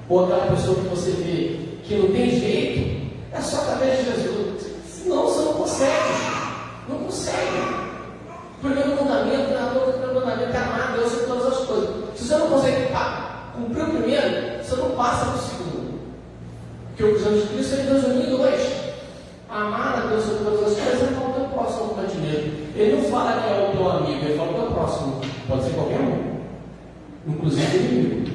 ou aquela pessoa que você vê que não tem jeito, é só através de Jesus. Senão você não consegue. Não consegue. O primeiro mandamento é amar a Deus sobre todas as coisas. Se você não consegue cumprir o primeiro, você não passa para o segundo. Porque o Jesus Cristo ele resumiu em dois. Amar a Deus sobre todas as coisas é para o teu próximo como a ti mesmo. Ele não fala que é o teu amigo, ele fala o teu próximo. Pode ser qualquer um, inclusive o inimigo.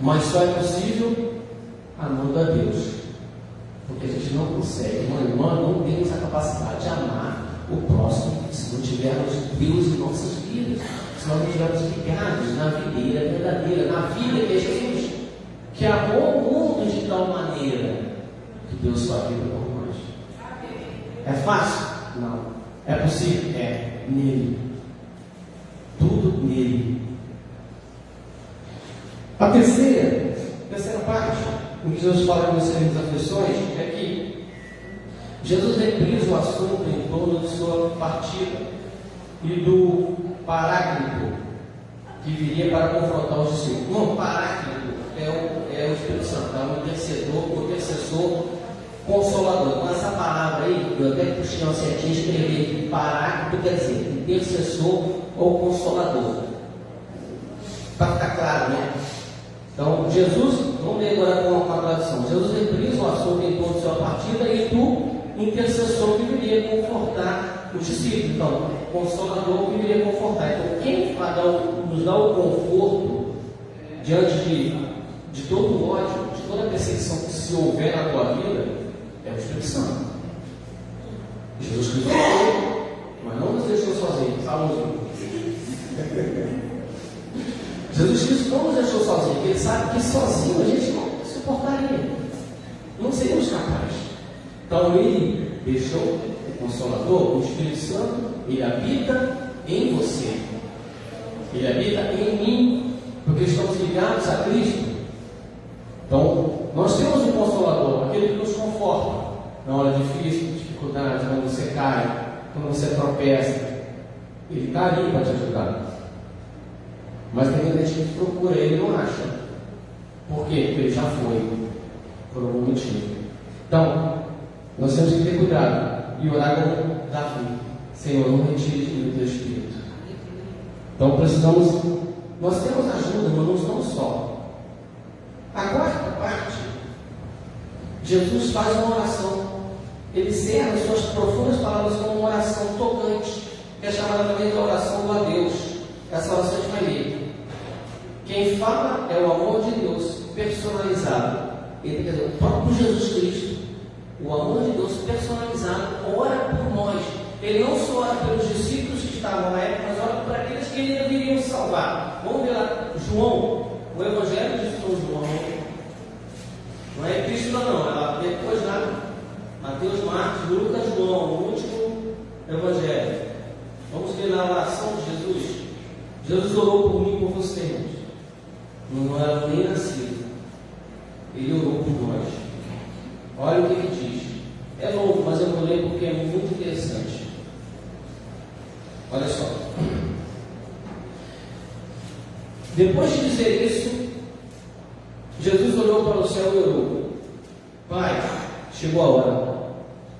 Mas só é possível amando a Deus. Porque a gente não consegue, irmã, não temos a capacidade de amar o próximo se não tivermos Deus em nossas vidas. Se se nós estivermos ligados na videira verdadeira, na vida que é Jesus, que amou o mundo de tal maneira que deu sua vida por nós. É fácil? Não. É possível? É. Nele. Tudo nele. A terceira parte, o que Jesus fala nas grandes aflições, é que Jesus reprisa o assunto em torno de sua partida e do Paráclito que viria para confrontar os discípulos. Não, Paráclito é o Espírito Santo, é um intercessor consolador. Com essa palavra aí, eu até puxei uma setinha e escrevi Paráclito, quer dizer, intercessor ou consolador. Para ficar claro, né? Então, Jesus, vamos ler agora com a tradução. Jesus reprisa o assunto em torno de sua partida e do intercessor que viria confortar os discípulos. Então, consolador que viria confortar. Então, quem nos dá o conforto diante de todo o ódio, de toda a perseguição que se houver na tua vida, é o Espírito Santo. Jesus Cristo foi, mas não nos deixou sozinhos. Jesus Cristo não nos deixou sozinhos, porque Ele sabe que sozinho a gente não suportaria, não seríamos capazes. Então Ele deixou o Consolador, o Espírito Santo, Ele habita em você, Ele habita em mim, porque estamos ligados a Cristo. Então, nós temos um Consolador, aquele que nos conforta na hora difícil, dificuldade, quando você cai, quando você tropeça. Ele está ali para te ajudar. Mas tem muita gente que procura ele e não acha. Por quê? Porque ele já foi, por algum motivo. Então, nós temos que ter cuidado e orar como Davi: Senhor, não retire de mim o teu Espírito. Então, nós temos ajuda, mas não estamos só. A quarta parte, Jesus faz uma oração. Ele serve suas profundas palavras como uma oração tocante, que é chamada também de oração do adeus. Essa oração a gente vai ler. Quem fala é o amor de Deus personalizado. Ele quer dizer, o próprio Jesus Cristo, o amor de Deus personalizado, ora por nós. Ele não só ora pelos discípulos que estavam na época, mas ora por aqueles que ele deveriam salvar. Vamos ver lá, João, o Evangelho de São João. Não é Epístola não, é lá depois lá, Mateus, Marcos, Lucas, João, o último Evangelho. Vamos ver na oração de Jesus. Jesus orou por mim e por vocês. Não era nem nascido. Ele orou por nós. Olha o que ele diz. É longo, mas eu vou ler porque é muito interessante. Olha só. Depois de dizer isso, Jesus olhou para o céu e orou: Pai, chegou a hora.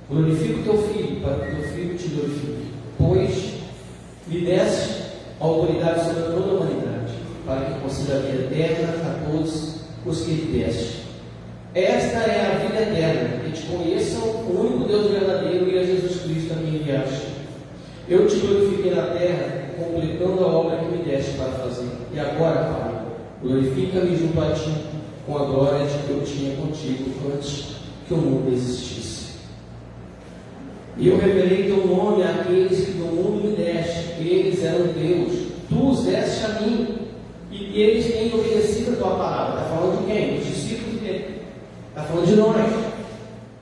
Glorifica o teu filho, para que o teu filho te glorifique. Pois lhe deste autoridade sobre toda a humanidade, para que conceda a vida eterna a todos os que lhe deste. Esta é a vida eterna, que te conheçam o único Deus verdadeiro e a Jesus Cristo a quem enviaste. Eu te glorifiquei na terra, completando a obra que me deste para fazer. E agora, Pai, glorifica-me junto a ti, com a glória que eu tinha contigo antes que o mundo existisse. E eu revelei teu nome àqueles que do mundo me deste. Eles eram teus, tu os deste a mim, e eles têm obedecido a tua palavra. Está falando de quem? Dos discípulos dele. Está falando de nós.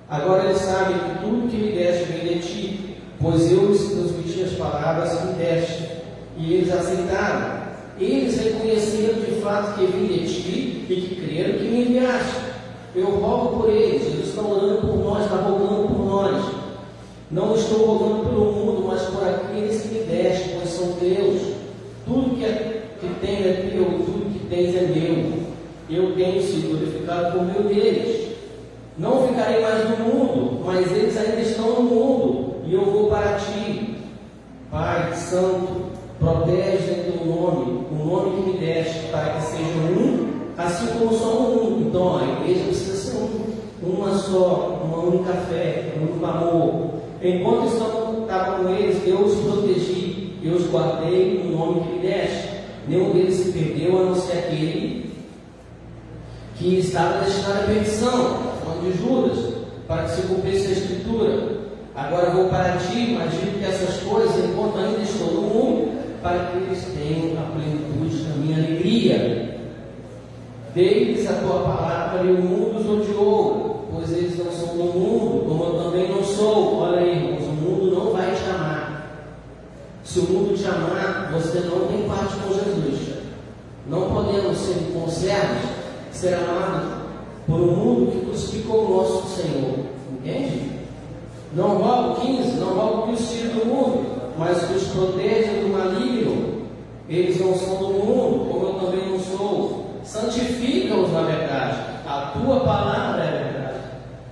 Agora eles sabem que tudo que me deste vem de ti, pois eu lhes transmiti as palavras que me deste, e eles aceitaram. Eles reconheceram de fato que vim de ti e que creram que me enviaste. Eu rogo por eles, eles estão orando por nós, estão rogando por nós. Não estou rogando pelo mundo, mas por aqueles que me deste, pois são teus. Tudo que tem é teu, tudo que tens é meu. Eu tenho sido glorificado por meio deles. Não ficarei mais no mundo, mas eles ainda estão no mundo, e eu vou para ti. Pai Santo, protege em teu nome, o nome que me deste, para que sejam um, assim como somos um. Então, a igreja precisa ser uma só, uma única fé, um único amor. Enquanto estava com eles, eu os protegi, eu os guardei no nome que me deste. Nenhum deles se perdeu, a não ser aquele que estava destinado à perdição, falando de Judas, para que se cumprisse a Escritura. Agora vou para ti, mas digo que essas coisas, enquanto ainda estou no mundo, para que eles tenham a plenitude da minha alegria. Dei-lhes a tua palavra e o mundo os odiou, pois eles não são do mundo, como eu também não sou. Olha aí, irmãos, o mundo não vai te amar. Se o mundo te amar, você não tem parte com Jesus. Não podemos ser conservos, ser amados por um mundo que crucificou o nosso Senhor. Entende? Não rogo 15, não rogo que os tire do mundo, mas que os proteja do maligno. Eles não são do mundo, como eu também não sou. Santifica-os na verdade. A tua palavra é a verdade.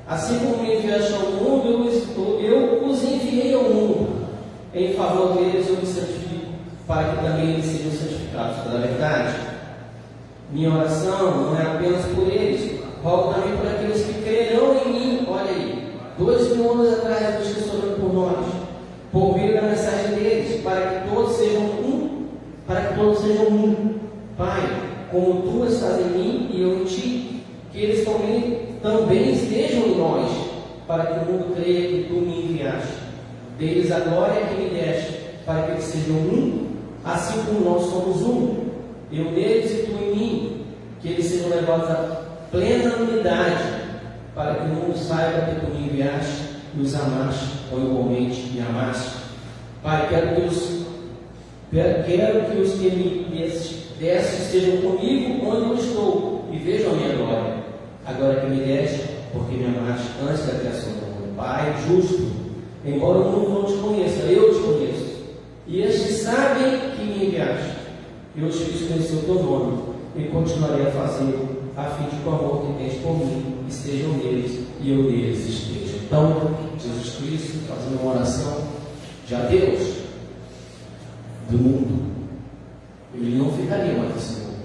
Assim como me enviaste ao mundo, eu os enviei ao mundo. Em favor deles eu me santifico, para que também eles sejam santificados pela verdade. Minha oração não é apenas por eles, rogo também por aqueles que crerão em mim. Olha aí, 2000 anos atrás eu estou orando por nós, por meio da mensagem deles, para que todos sejam um, Pai, como tu estás em mim e eu em ti, que eles também estejam em nós, para que o mundo creia que tu me enviaste. Deles a glória que me deste, para que eles sejam um, assim como nós somos um, eu neles e tu em mim, que eles sejam levados à plena unidade, para que o mundo saiba que tu me enviaste e os amaste, ou igualmente me amaste. Pai, quero que os que me deste estejam comigo onde eu estou e vejam a minha glória, agora que me deste, porque me amaste antes da criação do mundo. Pai justo, embora o mundo não te conheça, eu te conheço, e estes sabem que me enviaste. Eu te fiz conhecer o teu nome e continuarei a fazê-lo, a fim de que o amor que tens por mim estejam neles e eu neles esteja. Então, Jesus Cristo, fazendo uma oração de adeus do mundo, ele não ficaria mais nesse mundo,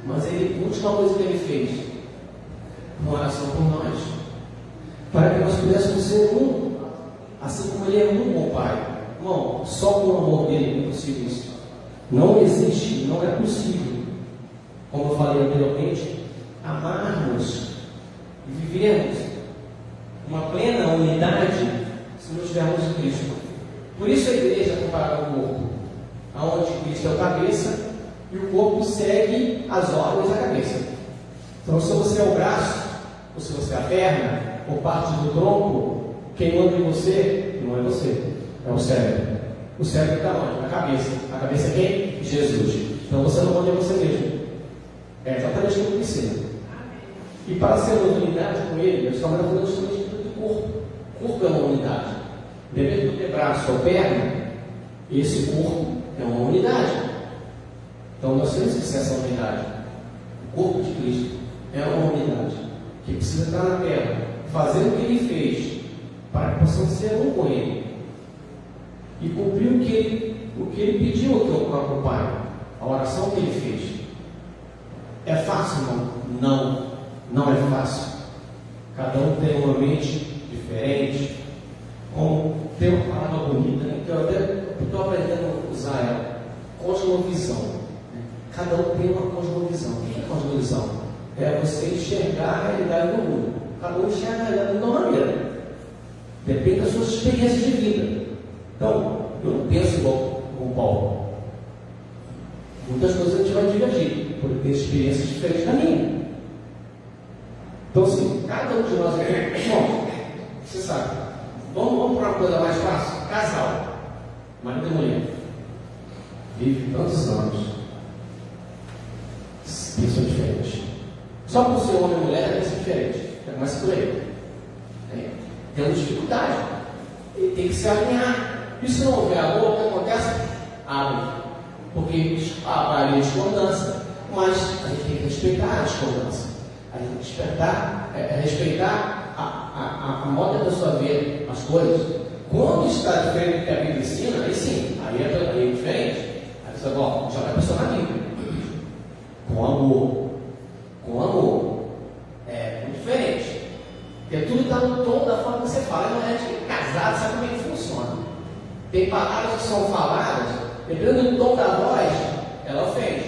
mas a última coisa que ele fez, uma oração por nós, para que nós pudéssemos ser um, assim como ele é um com o Pai. Irmão, só com o amor dele é possível isso. Não existe, não é possível, como eu falei anteriormente, amarmos e vivermos uma plena unidade se não tivermos em Cristo. Por isso a igreja é comparada ao corpo, aonde Cristo é o cabeça e o corpo segue as ordens da cabeça. Então, se você é o braço, ou se você é a perna, ou parte do tronco, quem manda em você não é você, é o cérebro. O cérebro está onde? Na cabeça. A cabeça é quem? Jesus. Então você não manda em você mesmo. É exatamente o que ele ensina. E para ser uma unidade com ele, nós estamos falando justamente do corpo. O corpo é uma unidade. Dependendo do que é braço ou perna, esse corpo é uma unidade. Então nós temos que ser essa unidade. O corpo de Cristo é uma unidade que precisa estar na terra, fazer o que ele fez, para que possamos ser um com ele e cumprir o que ele pediu ao próprio Pai, a oração que ele fez. É fácil, irmão? Não é fácil. Cada um tem uma mente diferente, tem uma palavra bonita, né, que eu até estou aprendendo a usar ela, cosmovisão. Cada um tem uma cosmovisão. O que é cosmovisão? É você enxergar a realidade do mundo. Cada um enxerga a realidade de uma maneira. Depende das suas experiências de vida. Então, eu não penso igual o Paulo. Muitas coisas a gente vai divergir, porque tem experiências diferentes da minha. Então, assim, cada um de nós aqui, bom, você sabe, vamos para uma coisa mais fácil. Casal, marido e mulher, vive tantos anos, pensam diferente. Só por ser homem e mulher, pensa diferente. Já começa por aí. Temos dificuldade. E tem que se alinhar. E se não houver amor, o que acontece? Abre. Porque há a discordância, mas a gente tem que respeitar a discordância. A gente tem que respeitar a moda da sua ver as coisas. Quando está diferente do que a Bíblia ensina, aí sim, aí é diferente. Aí você já vai pensar na Bíblia. Com amor. Com amor. É muito diferente. Porque tudo está no tom da forma que você fala. Mas a gente casado sabe como é que funciona. Tem palavras que são faladas, dependendo do tom da voz, ela ofende.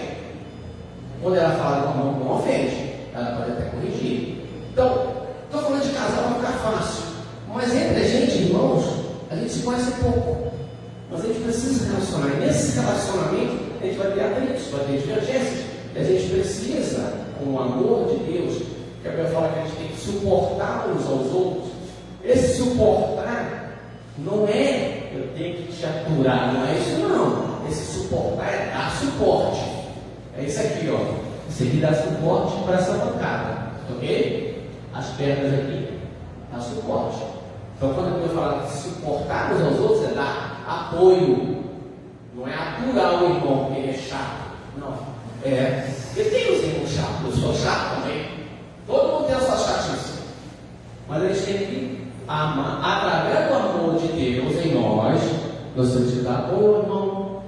Quando ela fala com amor, não ofende. Ela pode até corrigir. Então, estou falando de casal, vai ficar fácil. Mas entre a gente, irmãos, a gente se conhece pouco. Mas a gente precisa se relacionar. E nesse relacionamento, a gente vai ter atritos, vai ter divergências. E a gente precisa, com o amor de Deus, que a Bíblia fala que a gente tem que suportar uns aos outros. Esse suportar não é eu tenho que te aturar, não é isso não. Esse suportar é dar suporte. É isso aqui, ó. Esse aqui dá suporte para essa bancada, ok? As pernas aqui, dá suporte. Então quando eu falo de suportar uns aos outros, é dar apoio. Não é aturar o irmão, porque ele é chato. Não. Eu tenho os irmãos chatos, eu sou chato também. Todo mundo tem a sua chatice. Mas a gente tem que amar, através do amor de Deus em nós temos que dar apoio ao irmão,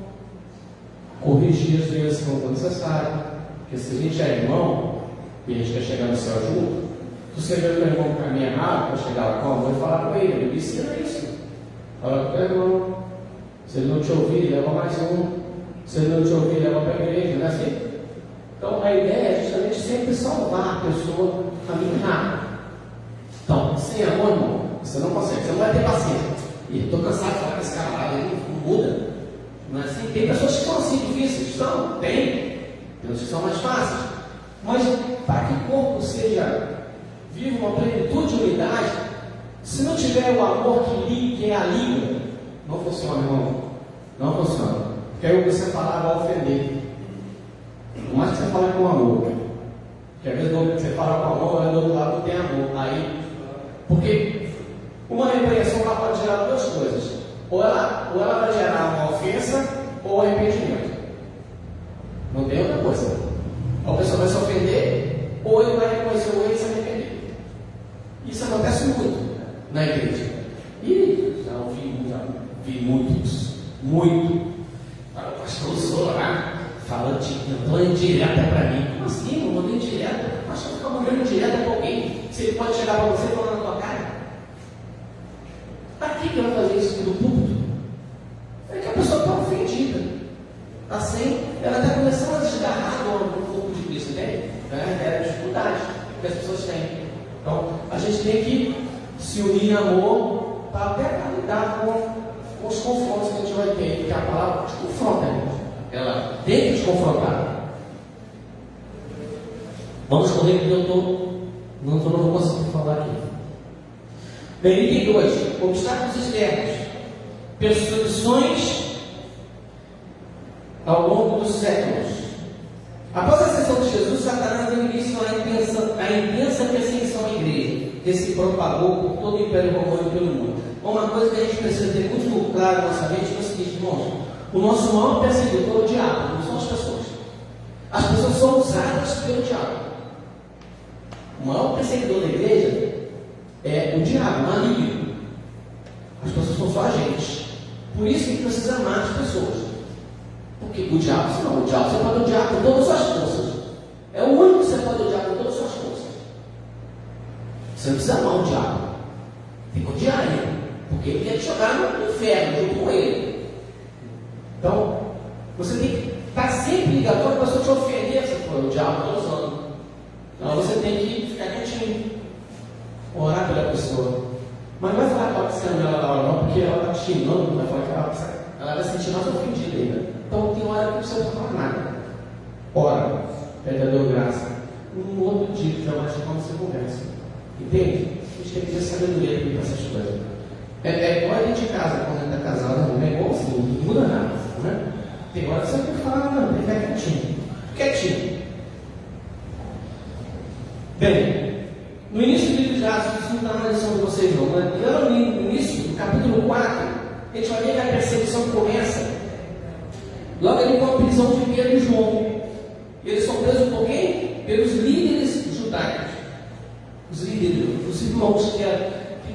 corrigir as vezes que não necessário. Porque se a gente é irmão e a gente quer chegar no céu junto, se você vê o teu irmão no caminho errado, para chegar lá com amor e falar com ele, ele ensina isso. Fala com o teu irmão. Se ele não te ouvir, leva mais um. Se ele não te ouvir, leva para a igreja, não é assim? Então a ideia é justamente sempre salvar a pessoa no caminho errado. Então, sem amor, irmão, você não consegue, você não vai ter paciência. E estou cansado de falar com esse cara lá, ele não muda. Não é assim? Tem pessoas que são assim difíceis, são, tem. Tem outros que são mais fáceis. Mas para que o corpo seja viva uma plenitude de unidade, se não tiver o amor que é a língua, não funciona, irmão. Não funciona. Porque aí você falar vai ofender. Por mais que você fale com amor. Porque às vezes você fala com amor, mas do outro lado não tem amor. Aí, porque uma repreensão ela pode gerar duas coisas. Ou ela vai gerar uma ofensa ou arrependimento. Não tem outra coisa. A pessoa vai se ofender ou ele vai reconhecer o erro e se arrepender. Isso acontece muito na igreja. E já vi muito. Para o pastor Solar fala mandou indireta para mim. Como assim? Mandou indireta? O pastor fica mandando indireta para alguém. Se ele pode chegar para você e falar na tua cara. Para que ele vai fazer isso no púlpito? É que a pessoa está ofendida. Assim, ela está começando a desgarrar do corpo de Cristo, né? É a dificuldade que as pessoas têm. Então, a gente tem que se unir em amor para até lidar com os confrontos que a gente vai ter. Porque a palavra te confronta, gente. Ela tem que te confrontar. Vamos correr, porque eu não vou conseguir falar aqui. Bem, item 2: obstáculos externos, perseguições ao longo dos séculos. Após a ascensão de Jesus, Satanás deu início à intensa perseguição à igreja, que se propagou por todo o Império Romano e pelo mundo. Uma coisa que a gente precisa ter muito claro na nossa mente é o seguinte, irmãos: o nosso maior perseguidor é o diabo, não são as pessoas. As pessoas são usadas pelo diabo. O maior perseguidor da igreja é o diabo, o maligno. As pessoas são só agentes. Por isso que a gente precisa amar as pessoas. Porque o diabo você pode odiar com todas as suas forças. É o único que você pode odiar com todas as suas forças. Você não precisa amar o diabo. Tem que odiar ele. Porque ele quer te jogar no inferno junto com ele. Então, você tem que estar sempre ligado. Quando a pessoa te ofender, você fala, o diabo está usando. Então você tem que ficar quietinho. Orar pela pessoa. Mas não vai falar que ela está sendo ela da hora não, porque ela está te xingando, não vai falar que ela vai se sentir mais ofendida ainda. Então tem hora que não precisa falar nada. Ora, pede a Deus graça. Um outro dia que jamais como você conversa. Entende? A gente tem que ter sabedoria para essas coisas. É igual a gente de casa, quando a gente está casado, não é igual assim, não muda nada. Né? Tem hora que você não tem que falar nada, tem que ficar quietinho. Quietinho. Bem, no início do livro de Atos, isso não está na lição de vocês não, mas no início, no capítulo 4, a gente vai ver que a perseguição começa logo ali com a prisão de Pedro e João. Eles são presos por quem? Pelos líderes judaicos. Os líderes, os irmãos que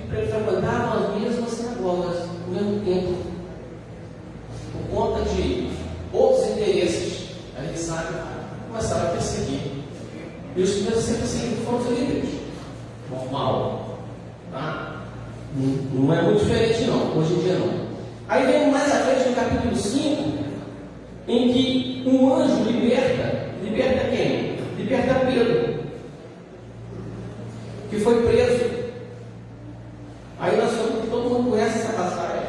frequentavam as mesmas sinagogas ao mesmo tempo. Por conta de outros interesses, a gente sabe, começaram a perseguir. E os primeiros a ser perseguidos foram os líderes. Normal. Tá? Não é muito diferente não, hoje em dia não. Aí vem mais à frente no capítulo 5, em que um anjo liberta quem? Liberta Pedro, que foi preso. Aí todo mundo conhece essa passagem,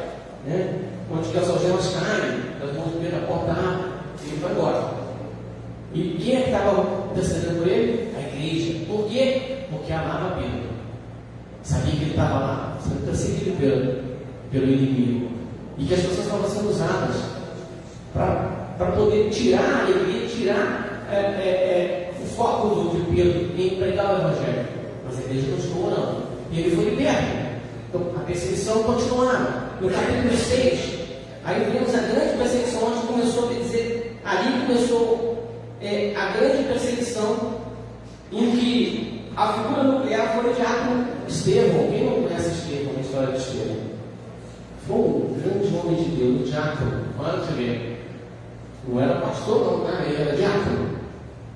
né? onde que as algemas caem, as mãos do Pedro, a porta abre, e ele vai embora. E quem é que estava intercedendo por ele? A igreja. Por quê? Porque amava Pedro. Sabia que ele estava lá, sendo perseguido pelo inimigo. E que as pessoas estavam sendo usadas para poder tirar a alegria, tirar o foco de Pedro em pregar o Evangelho. Mas a igreja continuou orando. E ele foi liberto. Então a perseguição continuava. No capítulo 6, aí vemos a grande perseguição, onde começou a dizer, ali começou a grande perseguição, em que a figura nuclear foi o diácono Estevão. Quem não conhece Estevão, a história de Estevão? Foi um grande homem de Deus, um diácono. Olha você ver. Não era pastor, não, né? Ele era diácono.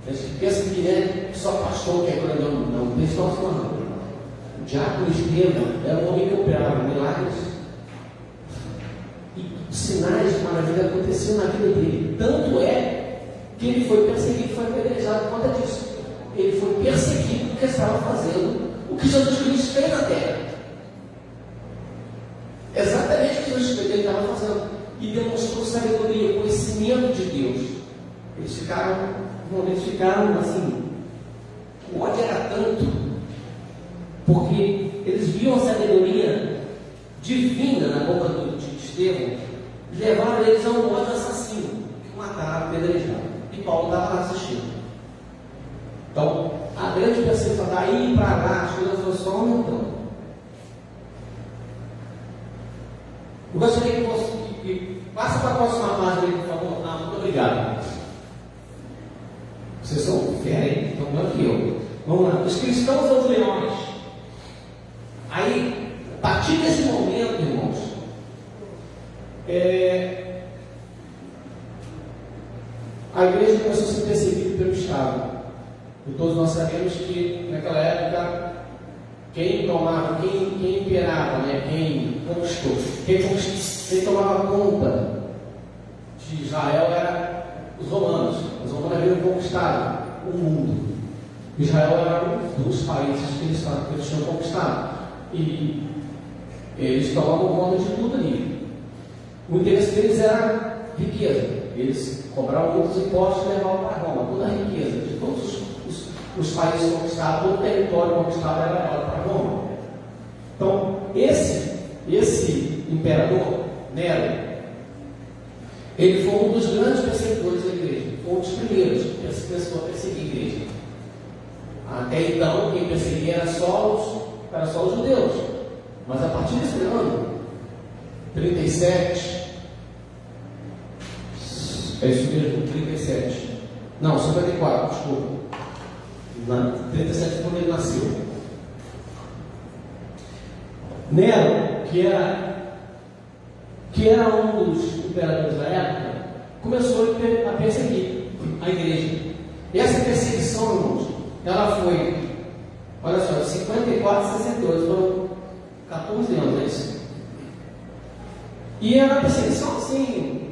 A gente pensa que é só pastor que é grandão. Não, não estão falando. O diácono Estevão era um homem que operava milagres. E sinais de maravilha aconteciam na vida dele. Tanto é que ele foi perseguido, foi apedrejado por conta disso. Ele foi perseguido porque estava fazendo o que Jesus Cristo fez na terra. Exatamente o que Jesus Cristo estava fazendo. E demonstrou sabedoria, conhecimento de Deus. Eles ficaram assim. O ódio era tanto, porque eles viam a sabedoria divina na boca de Estevão, e levaram eles a um ódio assassino, que mataram, apedrejaram. E Paulo estava lá assistindo. Então, a grande percepção daí para lá, as coisas foram só aumentando. Eu gostaria que passa para a próxima página, por favor. Muito obrigado. Vocês são fera, hein? Estão melhor que eu. Vamos lá. Os cristãos aos leões. Aí, a partir desse momento, irmãos, a igreja começou a ser perseguida pelo Estado. E todos nós sabemos que naquela época quem imperava, né? Quem conquistou, quem tomava conta de Israel era os romanos. Os romanos haviam conquistado o mundo. Israel era um dos países que eles tinham conquistado. E eles tomavam conta de tudo ali. O interesse deles era riqueza. Eles cobravam muitos impostos e levavam para Roma toda a riqueza de todos os países conquistados, todo o território conquistado era levado para Roma. Então, esse imperador, Nero, ele foi um dos grandes perseguidores da igreja, foi um dos primeiros que começou a perseguir a igreja. Até então, quem perseguia era só os judeus. Mas a partir desse ano, 37, é isso mesmo, 37. Não, 54, desculpa. 37 quando ele nasceu. Nero, que era um dos imperadores da época, começou a perseguir a igreja. E essa perseguição, irmãos, ela foi, olha só, 54 a 68, foram 14 anos, é isso? E era uma perseguição assim,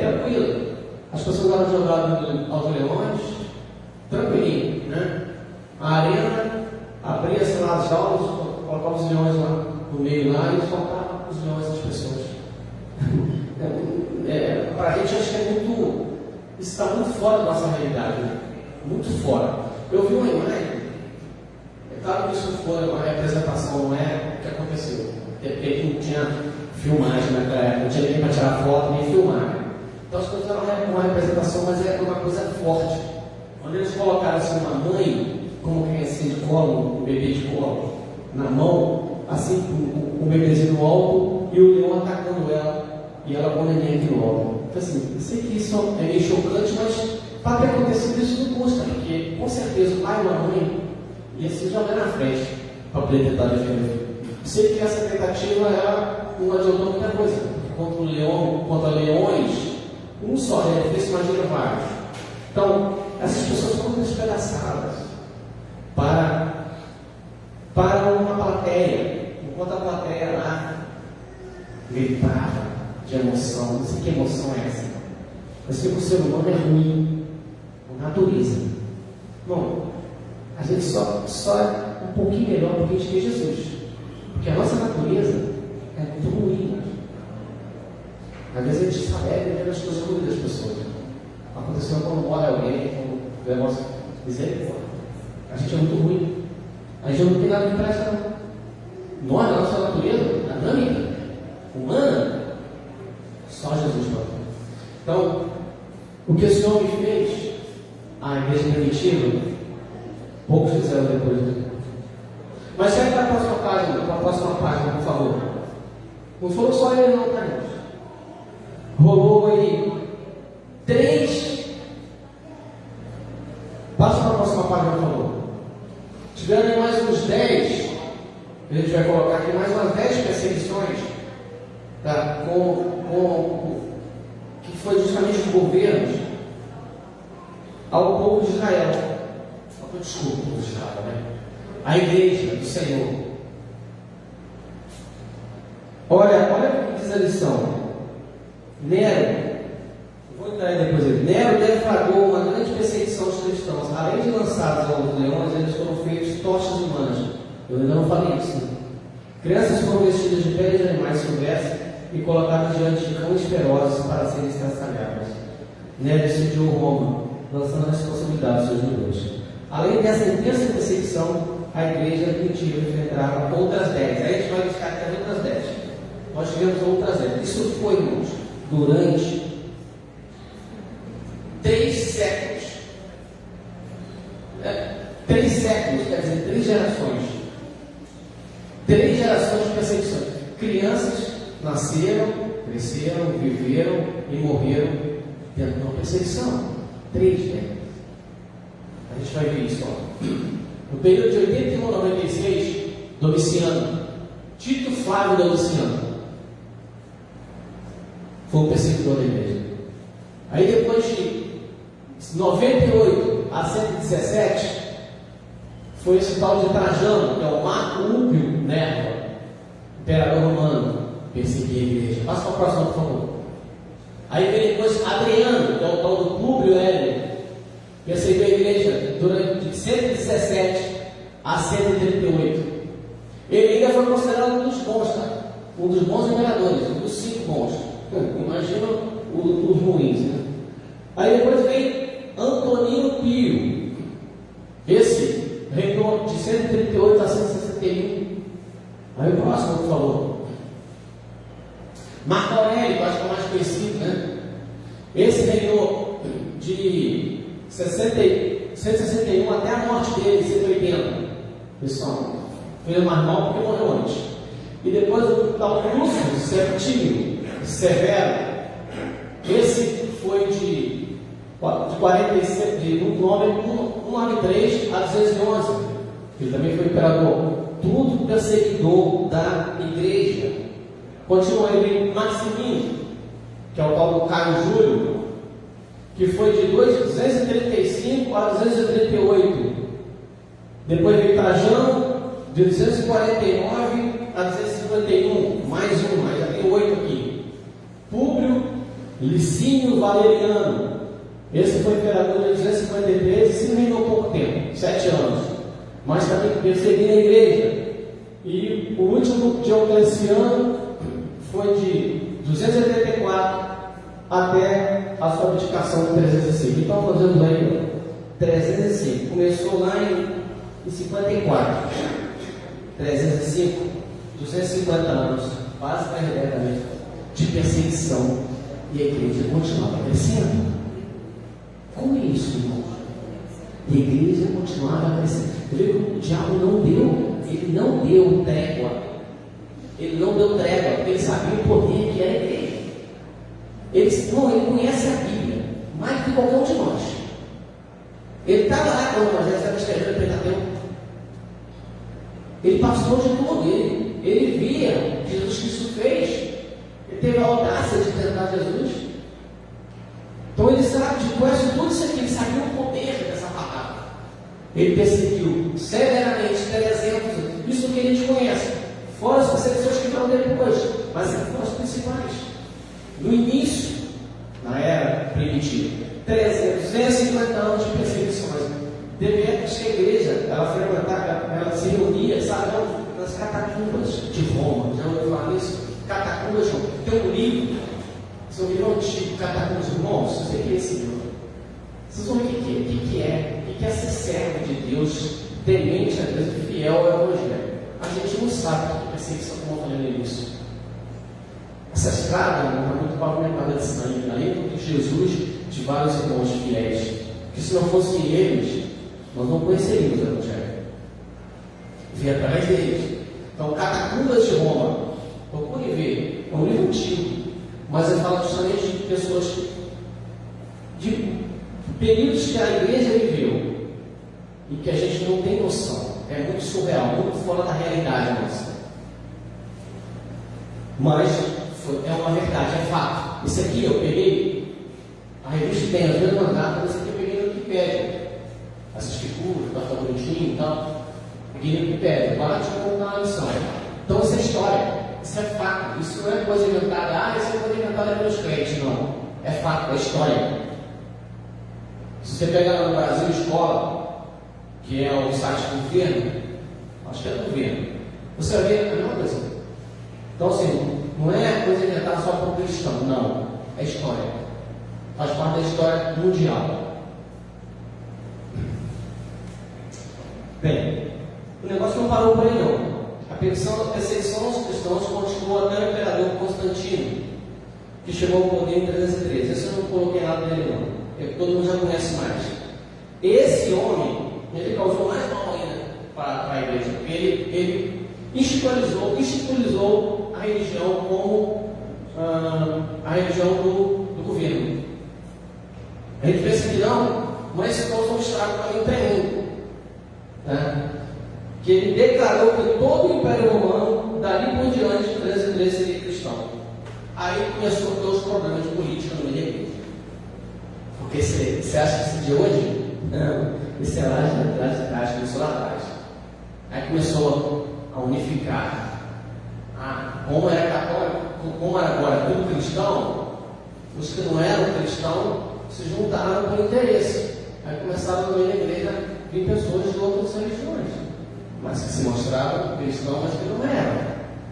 tranquila. As pessoas eram jogadas aos leões, tranquilinho, né? A arena abria-se lá as aulas, colocava os leões lá no meio lá e soltava os leões às pessoas. Para a gente acho que isso está muito fora da nossa realidade, né? Muito fora. Eu vi uma imagem, claro que isso foi uma representação, não é o que aconteceu. Porque não tinha filmagem naquela época, não tinha ninguém para tirar foto nem filmar. Então as coisas eram uma representação, mas era uma coisa forte. Quando eles colocaram assim uma mãe, como quem assim de colo, um bebê de colo, na mão, assim, com o bebezinho no alto e o leão atacando ela, e ela com o neném aqui no alto. Então assim, eu sei que isso é meio chocante, mas para ter acontecido isso não custa, porque com certeza o pai e a mãe ia se jogar na frente para poder tentar defender o filho. Sei que essa tentativa não adiantou muita coisa, contra o leão, contra leões, um só já fez, imagina vários. Então, essas pessoas foram despedaçadas para uma plateia, enquanto a plateia lá gritava de emoção. Não sei que emoção é essa. Eu sei que o ser humano é ruim, por natureza. Bom, a gente só é um pouquinho melhor porque a gente tem Jesus. Porque a nossa natureza é muito ruim. Às vezes a gente se alegra vendo as coisas ruins das pessoas. Aconteceu quando morre alguém, quando o negócio misericórdia. A gente é muito ruim. A gente não tem nada que presta, não. Nós, a nossa natureza, adâmica, humana, só Jesus pode. Então, o que esse homem fez, a igreja primitiva, poucos fizeram depois dele. Mas segue para a próxima página, por favor. Não foram só ele não, tá, gente? Rolou aí 3. Passa para a próxima página, por favor. Tiveram aí mais uns 10. A gente vai colocar aqui mais umas 10 perseguições, tá? Que foi justamente os governos ao povo de Israel. Desculpa, o povo de Israel, né? A igreja do Senhor. Olha o que diz a lição. Nero, vou entrar aí depois dele. Nero deflagrou uma grande perseguição aos cristãos. Além de lançados aos leões, eles foram feitos tochas humanas. Eu ainda não falei isso, né? Crianças foram vestidas de peles de animais silvestres e colocadas diante de cães ferozes para serem estraçalhadas. Nero decidiu Roma, lançando a responsabilidade aos seus judeus. Além dessa intensa perseguição, a igreja primitiva enfrentava outras 10. Aí a gente vai buscar aqui as outras 10. Nós tivemos outras 10. Isso foi, irmãos, durante 3 séculos. 3 séculos, quer dizer, 3 gerações. 3 gerações de perseguição. Crianças nasceram, cresceram, viveram e morreram dentro de uma perseguição. 3, né? A gente vai ver isso, ó. No período de 81 a 96, Domiciano, Tito Flávio Domiciano, foi um perseguidor da igreja. Aí depois de 98 a 117, foi esse tal de Trajano, que é o Marco Lúpio Nerva, imperador romano, perseguia a igreja. Passa para a próxima, por favor. Aí vem depois Adriano, que é o tal do Públio Hélio, perseguiu a igreja durante de 117 a 138. Ele ainda foi considerado um dos bons, tá? Um dos bons imperadores, um dos 5 bons. Imagina os ruins, né? Aí depois vem Antonino Pio. Esse reinou de 138 a 161. Aí o próximo, por favor. Marco Aurélio, que eu acho que é o mais conhecido, né? Esse reinou de 161 até a morte dele, 180. Pessoal, foi mais mal porque morreu antes. E depois o tal Lúcio Septímio Severo. Esse foi de 47, no nome 193 a 211. Ele também foi imperador. Tudo perseguidor da igreja. Continua ele Maximino, que é o tal do Caio Júlio, que foi de 235 a 238. Depois veio Trajano, de 249 a 251. Mais um, mas já tem 8 aqui. Públio Licínio Valeriano. Esse foi imperador de 253 e se reinou pouco tempo, 7 anos. Mas também perseguiu a igreja. E o último, Diocleciano, foi de 284 até a sua abdicação em 305. Então, fazendo aí 305. Começou lá em 54. 305, 250 anos, quase diretamente, de perseguição. E a igreja continuava crescendo. Como é isso, irmão? E a igreja continuava crescendo. O diabo não deu trégua. Ele não deu trégua, porque ele sabia o poder que era a igreja. Ele conhece a Bíblia mais do que qualquer um de nós. Ele estava lá quando nós estava escrevendo o Pentateuco. Ele passou de tudo. Ele via o que Jesus Cristo fez. Ele teve a audácia de tentar Jesus. Então ele sabe, conhece tudo isso aqui. Ele sabia o poder dessa palavra. Ele perseguiu severamente 300. Isso que a gente conhece. Fora as perseguições que vão depois. Mas foram as principais. No início, na era primitiva, 250 anos de perseguições. Teve épocas que a igreja, ela se reunia, sabe, nas catacumbas de Roma. Já ouviu falar nisso? Catacumbas de Roma. Tem um livro Vocês ouviram o antigo Catacumba dos Irmãos? Você que é esse livro. Vocês vão ver o que é. O que é ser servo de Deus, temente a Deus e fiel ao Evangelho. A gente não sabe o que é perseguição, como eu falei no início. Essa estrada não está muito pavimentada de sangue, além de Jesus, de vários irmãos fiéis, que se não fossem eles, nós não conheceríamos o Evangelho. Vim atrás deles. Então, Catacumbas de Roma, procure ver, é um livro antigo, mas ele fala justamente de pessoas, de períodos que a igreja viveu e que a gente não tem noção. É muito surreal, muito fora da realidade nossa. Mas é uma verdade, é fato. Esse aqui eu peguei, a revista tem as mesmas datas, esse aqui eu peguei no Wikipédia. Essas figuras, tá bonitinho e tal. Peguei no Wikipédia, agora deixa eu contar uma lição. Então isso é história, isso é fato, isso não é coisa inventada, isso é coisa inventada pelos crentes, não. É fato, é história. Se você pegar lá no Brasil Escola, que é o site do governo, acho que é do governo, você vai ver a mesma coisa. Então assim, não é coisa inventada só por cristão, não. É história. Faz parte da história mundial. Bem, o negócio não parou por aí não. A perseguição aos cristãos continuou até o imperador Constantino, que chegou ao poder em 313. Esse eu não coloquei nada nele não. Todo mundo já conhece mais. Esse homem, ele causou mais mal ainda para a igreja, porque ele institucionalizou a religião como a religião do governo. A gente pensa que não, mas isso causou um estrago também tremendo. Né? Que ele declarou que todo o Império Romano, dali por diante, de 1313 seria cristão. Aí começou a ter os problemas de política no meio da igreja. Porque você acha que esse de hoje? Não, esse é lá de trás, começou lá atrás. Aí começou a unificar. Como era católico, como era agora tudo cristão, os que não eram cristãos se juntaram por interesse. Aí começaram no meio da igreja a vir pessoas de outras religiões, mas que se mostravam cristãos, mas que não eram.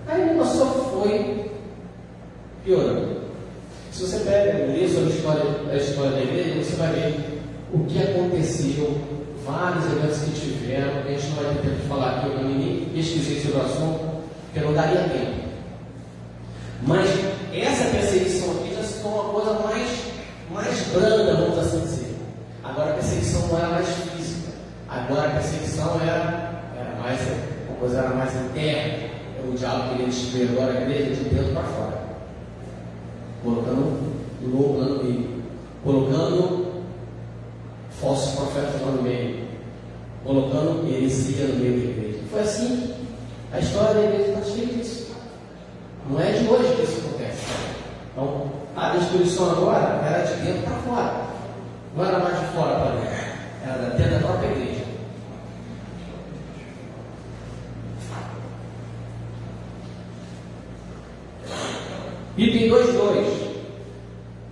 Aí o negócio só foi piorando. Se você pega e lê sobre a história da igreja, você vai ver o que aconteceu, vários eventos que tiveram, que a gente não vai ter tempo de falar aqui, eu também nem pesquisei sobre o assunto, porque não daria tempo. Mas essa perseguição aqui já se tornou uma coisa mais branda, vamos assim dizer. Agora a perseguição não era mais física, agora a perseguição era mais, a coisa era mais interna. O diabo queria destruir agora a igreja de dentro para fora, colocando louco lá no meio, colocando falsos profetas lá no meio, colocando heresia no meio da igreja. Foi assim. A história da igreja está cheia disso. Não é de hoje que isso acontece. Então, a destruição agora era de dentro para fora. Não era mais de fora para dentro. Era dentro da própria igreja. Item 2.2.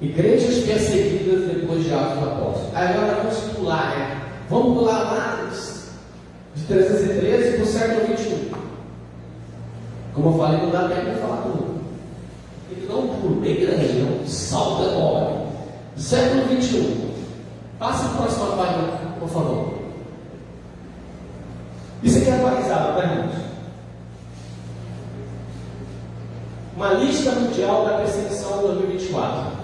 Igrejas perseguidas depois de Atos dos Apóstolos. Agora vamos pular, né? Vamos pular lá de 313 para o século 21. Como eu falei, não dá tempo de falar tudo. Tem que dar um pulo bem grande, né? Um salto enorme. Século 21. Passa a próxima página, por favor. Isso aqui é atualizado, tá, irmãos? Uma lista mundial da perseguição 2024.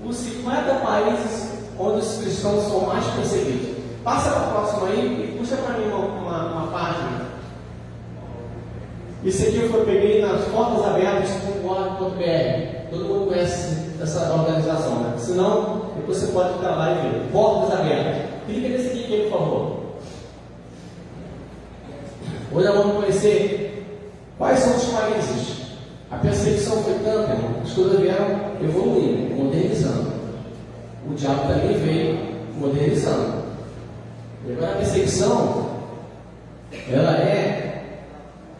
Os 50 países onde os cristãos são mais perseguidos. Passa para a próxima aí e puxa para mim uma página. Isso aqui eu peguei nas portasabertas.org.br. Todo mundo conhece essa organização, né? Se não, depois você pode entrar lá e ver. Portas Abertas. Clica nesse link aqui, por favor. Hoje nós vamos conhecer quais são os países. A perseguição foi tanta, irmão, as coisas vieram evoluindo, modernizando. O diabo também veio modernizando. E agora a perseguição, ela é...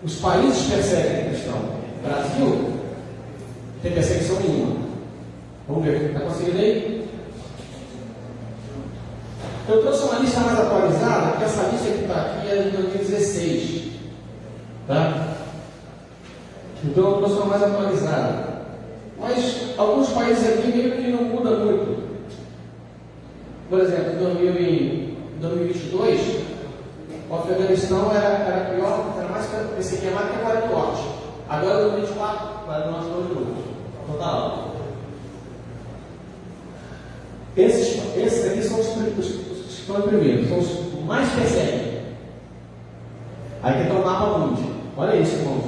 Os países perseguem o cristão. O Brasil tem perseguição nenhuma. Vamos ver, está conseguindo aí? Eu trouxe uma lista mais atualizada, porque essa lista que está aqui é de 2016. Tá? Então eu trouxe uma mais atualizada. Mas alguns países aqui meio que não muda muito. Por exemplo, em 2022, o Afeganistão era pior, era mais perseguido que agora do norte. Agora, em 2024, vai do norte de novo. Total. Esses aqui são os que estão em primeiro, são os mais perseguem. Aí tem que ter um mapa mundi. Olha isso, irmãos.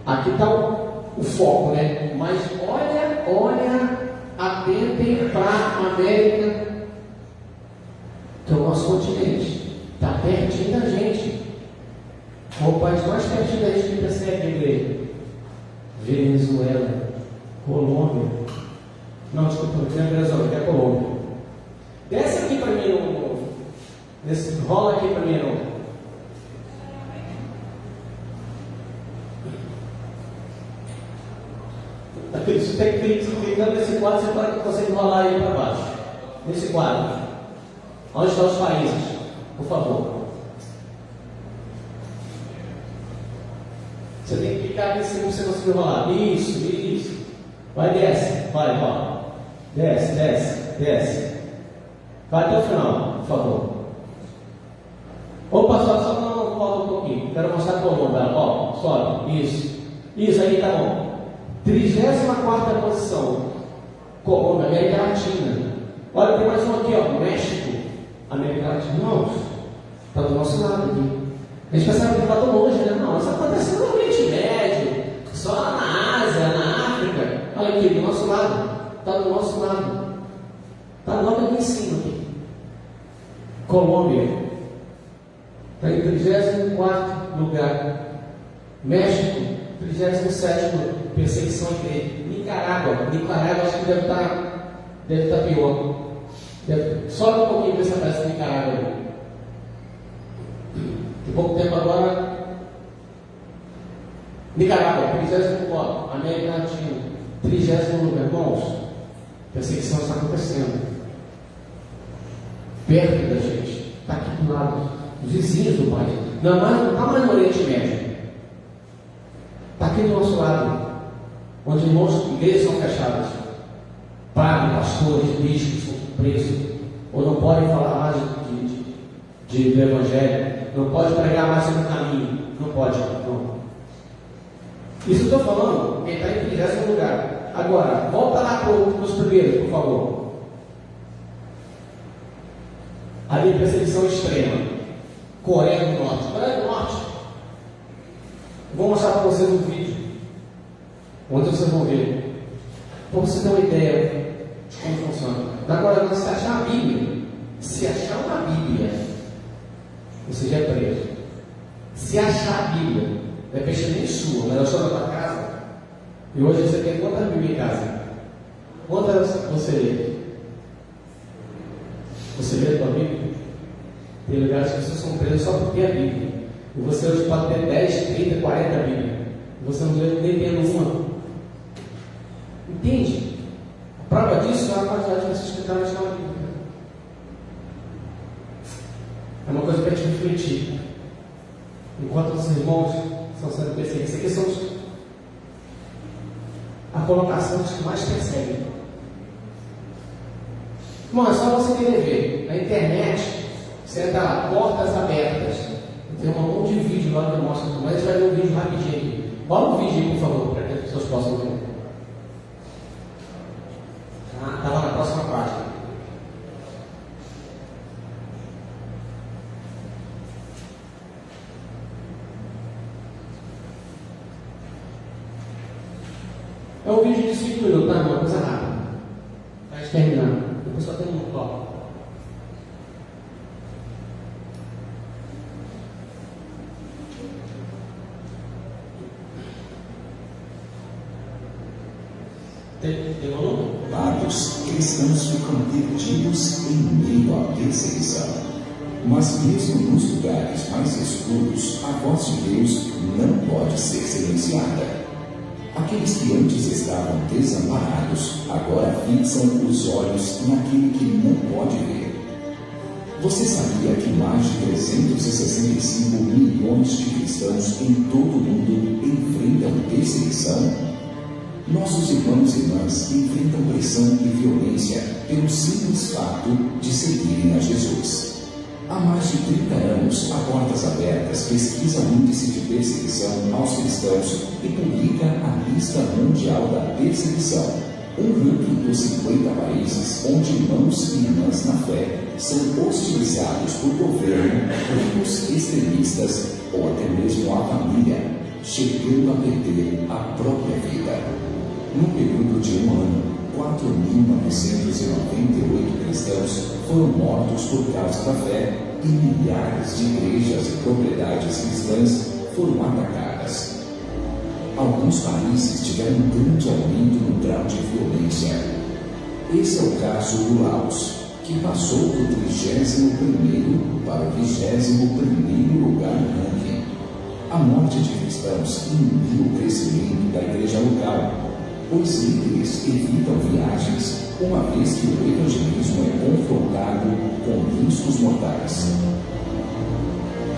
Aqui está o foco, né? Mas olha, atentem para a América, que é o nosso continente. Está pertinho da gente. O país mais pertinho da gente que persegue a igreja. Venezuela, Colômbia. Não, desculpa, não é Venezuela, é Colômbia. Desce aqui para mim, rola aqui para mim, Você tem que clicar nesse quadro, você consegue rolar aí para baixo. Nesse quadro. Onde estão os países? Por favor. Você tem que clicar aqui se você conseguir rolar. Isso. Vai, desce. Vai, ó. Desce. Vai até o final, por favor. Opa, só não volta um pouquinho. Quero mostrar para o mundo. Ó, sobe. Isso aí, tá bom. 34ª posição, Colômbia, América Latina. Olha, tem mais um aqui, ó, México, América Latina. Não, está do nosso lado aqui. A gente pensava que está tão longe, né? Não, isso acontece no Oriente Médio, só na Ásia, na África. Olha aqui, do nosso lado. Está do nosso lado. Está logo aqui em cima. Aqui. Colômbia. Está em 34º lugar. México, 37º. Perseguição à igreja. Nicarágua acho que deve estar pior. Sobe um pouquinho para ver se aparece Nicarágua ali. De pouco tempo agora. Nicarágua, 30º lugar. América Latina, 30º lugar. Irmãos, perseguição está acontecendo. Perto da gente. Está aqui do lado. Os vizinhos do país. Não está mais no Oriente Médio. Está aqui do nosso lado. Onde irmãos, igrejas são fechadas, padres, pastores, bispos são presos, ou não podem falar mais do Evangelho, não pode pregar mais sobre o caminho, não pode, não. Isso eu estou falando, quem está em 30º lugar. Agora, volta lá para os primeiros, por favor. Ali, perseguição extrema, Coreia do Norte. Vou mostrar para vocês um vídeo. Onde vocês vão ver, para você ter uma ideia de como funciona. Agora, se achar a Bíblia, você já é preso. Se achar a Bíblia, de repente nem sua, mas é só da tua casa. E hoje você tem quantas Bíblias em casa? Quantas você lê? Você lê a tua Bíblia? Tem lugares que vocês são presos só porque é a Bíblia. E você hoje pode ter 10, 30, 40 Bíblias. E você não lê nem tendo uma. Entende? A prova disso é a quantidade que vocês escutaram na Bíblia. É uma coisa para te refletir. Enquanto os irmãos estão sendo perseguidos, isso aqui são a colocação dos que mais perseguem. Irmão, é só você querer ver. Na internet, você entra lá, portas abertas. Tem um monte de vídeo lá que mostra tudo, mas a gente vai ver um vídeo rapidinho aqui. Olha o vídeo aí, por favor, para que as pessoas possam ver. Estava na próxima página. É um vídeo de 5 minutos, tá? Uma coisa rápida. Vai terminando. Depois só tem um toque. Vários cristãos ficam perdidos em meio à perseguição. Mas mesmo nos lugares mais escuros, a voz de Deus não pode ser silenciada. Aqueles que antes estavam desamparados, agora fixam os olhos naquele que não pode ver. Você sabia que mais de 365 milhões de cristãos em todo o mundo enfrentam perseguição? Nossos irmãos e irmãs enfrentam pressão e violência pelo simples fato de seguirem a Jesus. Há mais de 30 anos, a Portas Abertas pesquisa o índice de perseguição aos cristãos e publica a Lista Mundial da Perseguição, um ranking dos 50 países onde irmãos e irmãs na fé são hostilizados por governo, grupos extremistas ou até mesmo a família, chegando a perder a própria vida. No período de um ano, 4.998 cristãos foram mortos por causa da fé e milhares de igrejas e propriedades cristãs foram atacadas. Alguns países tiveram um grande aumento no grau de violência. Esse é o caso do Laos, que passou do 31º para o 21º lugar no ranking. A morte de cristãos inibiu o crescimento da igreja local, pois líderes evitam viagens, uma vez que o evangelismo é confrontado com riscos mortais.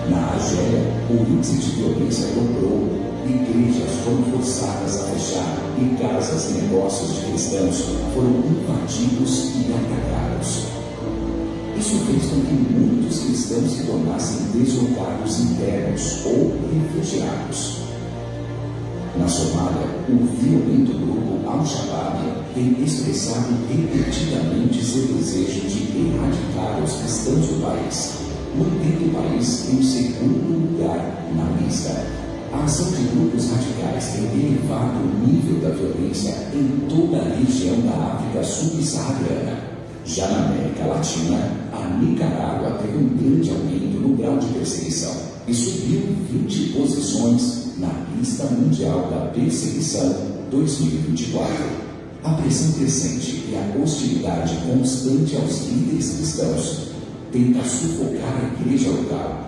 Na Argélia, o índice de violência dobrou, igrejas foram forçadas a fechar e casas e negócios de cristãos foram invadidos e atacados. Isso fez com que muitos cristãos se tornassem deslocados internos ou refugiados. Na Somália, o violento grupo Al-Shabaab tem expressado repetidamente seu desejo de erradicar os cristãos do país, mantendo o país em segundo lugar na lista. A ação de grupos radicais tem elevado o nível da violência em toda a região da África subsaariana. Já na América Latina, a Nicarágua teve um grande aumento no grau de perseguição e subiu 20 posições na Lista Mundial da Perseguição 2024. A pressão crescente e a hostilidade constante aos líderes cristãos tenta sufocar a igreja local.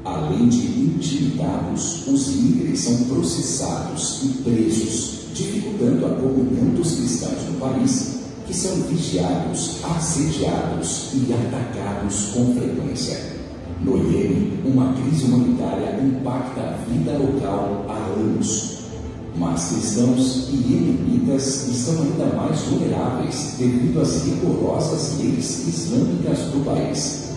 Além de intimidados, os líderes são processados e presos, dificultando a comunhão dos cristãos no país, que são vigiados, assediados e atacados com frequência. No Iêmen, uma crise humanitária impacta a vida local há anos. Mas cristãos e iemenitas estão ainda mais vulneráveis devido às rigorosas leis islâmicas do país.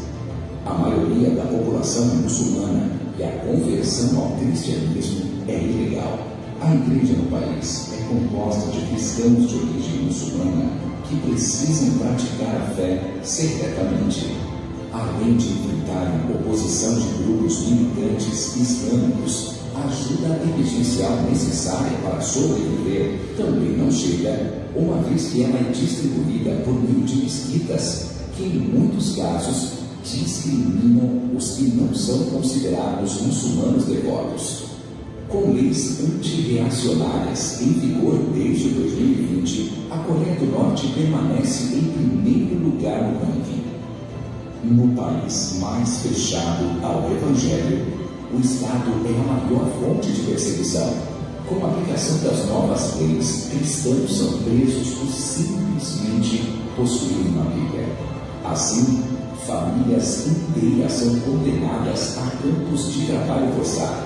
A maioria da população é muçulmana e a conversão ao cristianismo é ilegal. A igreja no país é composta de cristãos de origem muçulmana que precisam praticar a fé secretamente. Além de enfrentarem oposição de grupos militantes islâmicos, a ajuda emergencial necessária para sobreviver também não chega, uma vez que ela é distribuída por meio de mesquitas, que em muitos casos discriminam os que não são considerados muçulmanos devotos. Com leis antirreacionárias em vigor desde 2020, a Coreia do Norte permanece em primeiro lugar no ranking. No país mais fechado ao Evangelho, o Estado é a maior fonte de perseguição. Com a aplicação das novas leis, cristãos são presos por simplesmente possuírem uma Bíblia. Assim, famílias inteiras são condenadas a campos de trabalho forçado.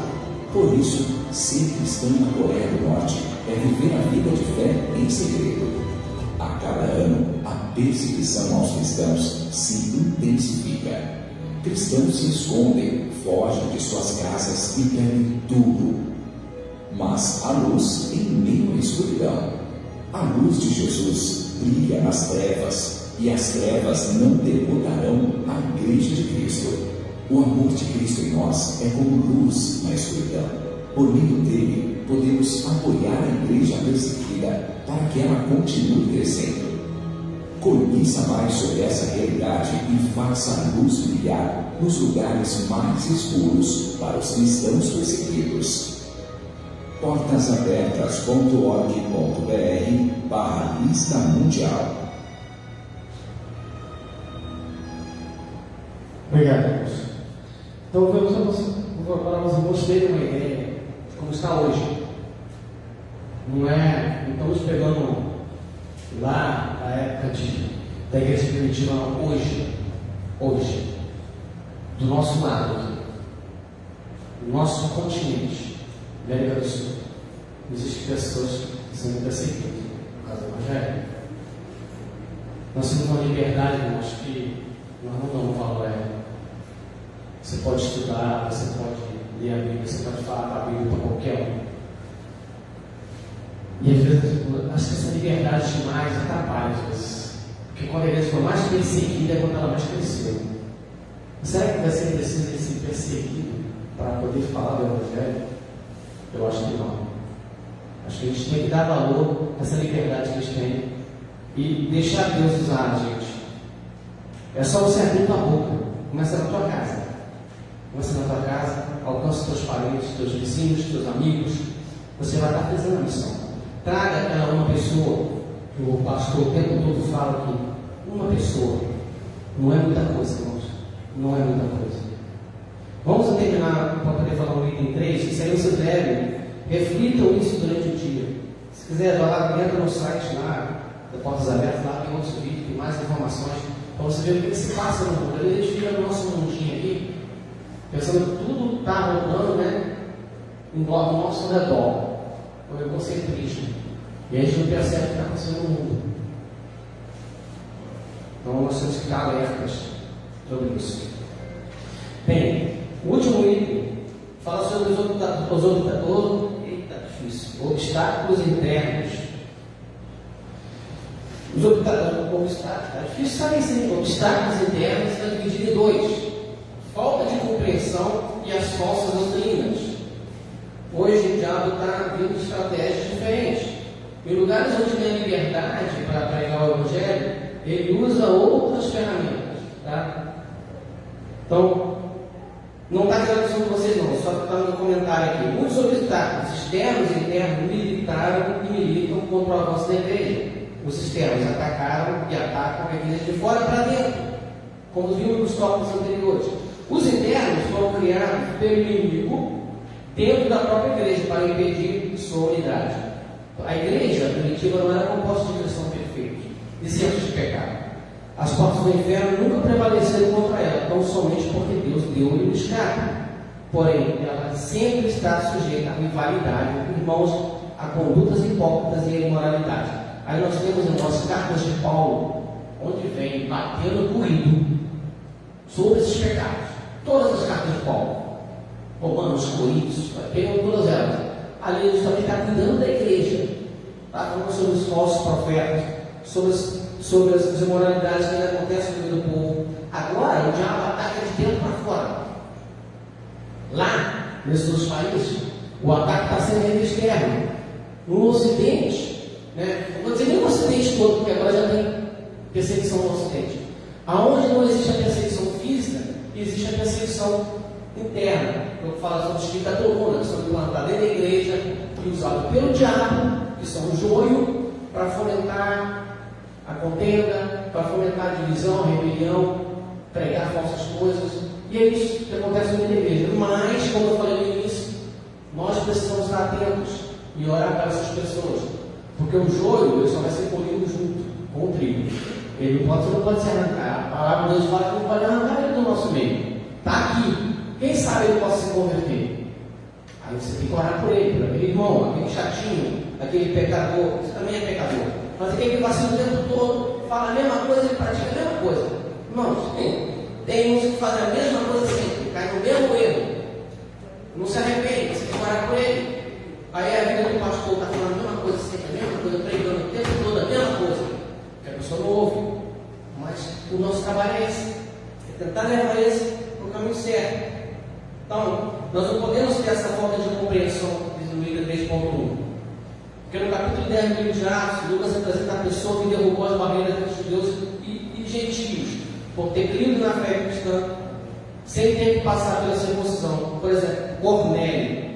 Por isso, ser cristão na Coreia do Norte é viver a vida de fé em segredo. A cada ano, a perseguição aos cristãos se intensifica. Cristãos se escondem, fogem de suas casas e perdem tudo. Mas há luz em meio à escuridão. A luz de Jesus brilha nas trevas, e as trevas não derrotarão a Igreja de Cristo. O amor de Cristo em nós é como luz na escuridão. Por meio dele, podemos apoiar a igreja perseguida para que ela continue crescendo. Conheça mais sobre essa realidade e faça a luz brilhar nos lugares mais escuros para os cristãos perseguidos. portasabertas.org.br/lista mundial. Obrigado, irmãos. Então, agora nós vamos ter uma ideia de como está hoje. Não estamos pegando lá a época da igreja primitiva, hoje, do nosso lado, do nosso continente, América do Sul. existem pessoas sendo perseguidas por causa do Evangelho. Nós temos uma liberdade, irmãos, que nós não damos valor a ela. Você pode estudar, você pode ler a Bíblia, você pode falar da Bíblia para qualquer um. E às vezes, acho que essa liberdade demais atrapalha às vezes. Porque quando a igreja foi mais perseguida é quando ela mais cresceu. Será que você precisa de ser perseguido para poder falar do Evangelho? Eu acho que não. Acho que a gente tem que dar valor a essa liberdade que a gente tem e deixar Deus usar a gente. É só você abrir tua boca. Começa na tua casa. Começa na tua casa, alcança teus parentes, teus vizinhos, teus amigos. Você vai estar fazendo a missão. Traga aquela uma pessoa, que o pastor o tempo todo fala que uma pessoa não é muita coisa, irmãos. Não é muita coisa. Vamos terminar para poder falar um item 3. Isso aí você deve. Reflitam isso durante o dia. Se quiser, vai lá, entra no site lá, da Portas Abertas, lá tem outros vídeos, tem mais informações, para você ver o que se passa no mundo. A gente fica no nosso mundinho aqui, pensando que tudo está rodando, né, no nosso redor. O egocentrismo. E a gente não percebe o que está acontecendo no mundo. Então nós temos que ficar alertas sobre isso. Bem, o último item fala sobre obstáculos internos. Os obstáculos, está difícil saber isso. Obstáculos internos estão divididos em dois: falta de compreensão e as falsas doutrinas. Hoje o diabo está vindo estratégias diferentes. Em lugares onde tem liberdade para pregar o Evangelho, ele usa outras ferramentas. Tá? Então, não está querendo sobre vocês não, só está no comentário aqui. Muitos obstáculos externos e internos militaram e militam contra o avanço da igreja. Os externos atacaram e atacam a igreja de fora para dentro, como vimos nos tópicos anteriores. Os internos foram criados pelo inimigo dentro da própria igreja para impedir sua unidade. A igreja primitiva não era composta de cristãos perfeitos, isentos de pecado. As portas do inferno nunca prevaleceram contra ela, tão somente porque Deus deu-lhe o escape. Porém, ela sempre está sujeita à rivalidade, irmãos, a condutas hipócritas e à imoralidade. Aí nós temos em nossas cartas de Paulo, onde vem batendo corrido sobre esses pecados. Todas as cartas de Paulo, Romanos, Coríntios, pegam todas elas. Ali ele também está cuidando da igreja, está falando sobre os falsos profetas, sobre as imoralidades que ainda acontecem no meio do povo. Agora o diabo ataca de dentro para fora. Lá, nesses países, o ataque está sendo ainda externo. No Ocidente, né? Não vou dizer nem o Ocidente todo, porque agora já tem perseguição no Ocidente. Aonde não existe a perseguição física, existe a perseguição interna. Eu falo sobre os espíritos da coluna, que são implantados dentro da igreja e usados pelo diabo, que são o joio, para fomentar a contenda, para fomentar a divisão, a rebelião, pregar falsas coisas. E é isso que acontece na igreja. Mas, como eu falei no início, nós precisamos estar atentos e orar para essas pessoas. Porque o joio ele só vai ser colhido junto com o trigo. Ele não pode se arrancar. A palavra de Deus fala que não pode arrancar ele do nosso meio. Está aqui. Quem sabe ele possa se converter? Aí você tem que orar por ele, por aquele irmão, aquele chatinho, aquele pecador. Você também é pecador. Mas aquele que vacila o tempo todo, fala a mesma coisa, ele pratica a mesma coisa. Irmãos, tem uns que fazem a mesma coisa sempre, caem no mesmo erro. Não se arrepende, você tem que orar por ele. Aí a vida do pastor está falando a mesma coisa sempre, a mesma coisa, pregando o tempo todo a mesma coisa. Que a pessoa não ouve. Mas o nosso trabalho é esse. É tentar levar esse para o caminho certo. Então, nós não podemos ter essa falta de compreensão, diz no Líder 3.1. Porque no capítulo 10 do livro de Atos, Lucas apresenta a pessoa que derrubou as barreiras entre os judeus e gentios, por ter crido na fé cristã, sem ter que passar pela circuncisão. Por exemplo, Cornélio.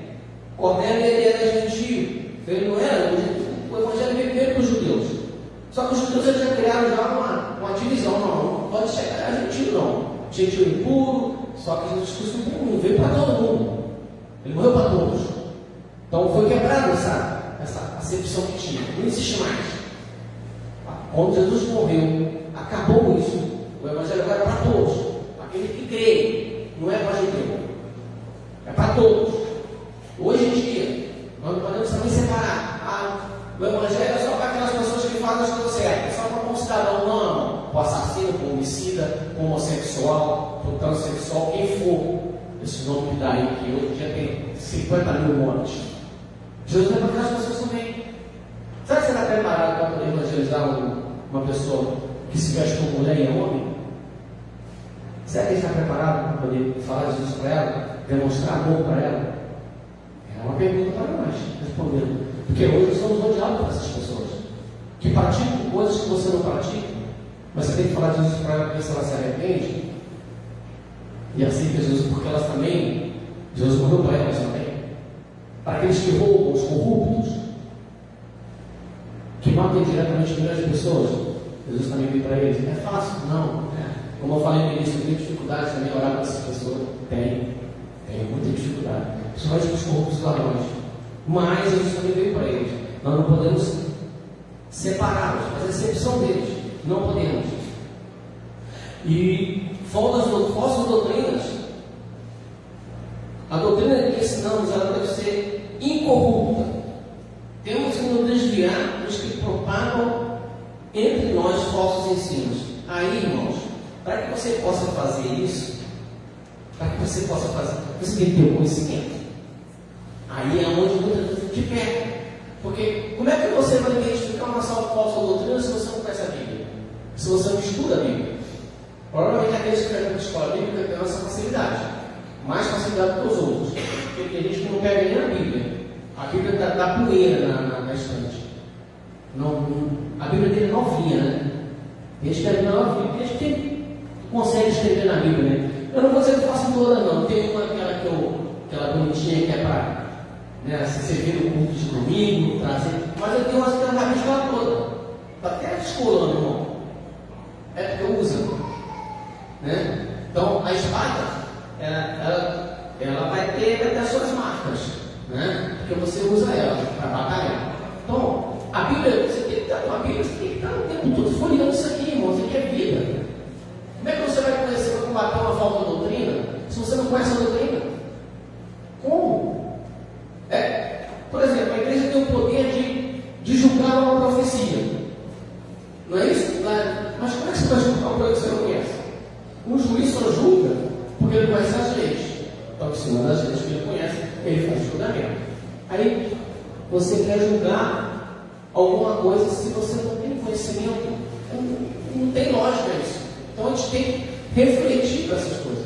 Cornélio ele era gentio, ele não era, o evangelho veio primeiro para os judeus. Só que os judeus já criaram já uma divisão, não pode chegar a gentio não. Gentio impuro, só que Jesus Cristo não veio para todo mundo. Ele morreu para todos. Então foi quebrada essa acepção que tinha. Não existe mais. Quando Jesus morreu, acabou com isso. O evangelho agora é para todos. Aquele que crê, não é para judeu. É para todos. Hoje em dia, nós não podemos também separar. O Evangelho é só para aquelas pessoas que fazem as coisas certas, só para um cidadão não, para o assassino, para o homicida, para o homossexual, para o transexual, quem for. Esse nome que dá aí, que hoje já tem 50 mil mortes. Jesus é para aquelas pessoas também. Será que você está preparado para poder evangelizar uma pessoa que se veste como mulher e é homem? Será que ele está preparado para poder falar de Jesus para ela? Demonstrar amor para ela? É uma pergunta para nós respondendo. Porque hoje somos odiados por essas pessoas que praticam coisas que você não pratica, mas você tem que falar de Jesus para ela, ver se ela se arrepende. E assim que Jesus, porque elas também, Jesus morreu para elas também. Para aqueles que roubam, os corruptos, que matam diretamente milhões de pessoas, Jesus também veio para eles. É fácil? Não. Como eu falei no início, eu tenho dificuldade também orar para essas pessoas. Tenho muita dificuldade. Principalmente os corruptos e ladrões. Mas Jesus também veio para eles. Nós não podemos separá-los, fazer exceção deles. Não podemos. E falsas doutrinas, a doutrina que ensinamos, ela deve ser incorrupta. Temos que nos desviar dos que propagam entre nós falsos ensinos. Aí, irmãos, para que você possa fazer isso, você tem que ter o conhecimento. Aí é onde muita gente te pega. Porque como é que você vai identificar uma falsa doutrina se você não conhece a Bíblia? Se você não estuda a Bíblia? Provavelmente aqueles que estão na escola bíblica têm essa facilidade. Mais facilidade do que os outros. Porque tem gente que não pega nem a Bíblia. A Bíblia dá poeira na estante. A Bíblia dele é novinha, né? Tem gente que é novinha, tem gente que consegue escrever na Bíblia, né? Eu não vou dizer que eu faço toda, não. Tem uma aquela bonitinha que é para, né, se você vê no culto de domingo, trazer. Mas eu tenho umas que eu rabisco ela toda. Está até descolando, irmão. É porque eu uso. Né? Então, a espada, ela vai ter as suas marcas, né? Porque você usa ela para batalhar. Então, a Bíblia, você tem que estar com a Bíblia, você tem que estar o tempo todo folheando isso aqui, irmão. Isso aqui é vida. Como é que você vai conhecer, vai combater uma falsa doutrina se você não conhece a doutrina? Como? Por exemplo, a igreja tem o poder de julgar uma profecia. Não é isso? Mas como é que você vai julgar uma coisa que você não conhece? O juiz só julga porque ele conhece as leis. Então, em cima das leis que ele conhece, ele faz julgamento. Aí, você quer julgar alguma coisa se você não tem conhecimento? Não tem lógica isso. Então, a gente tem que refletir com essas coisas.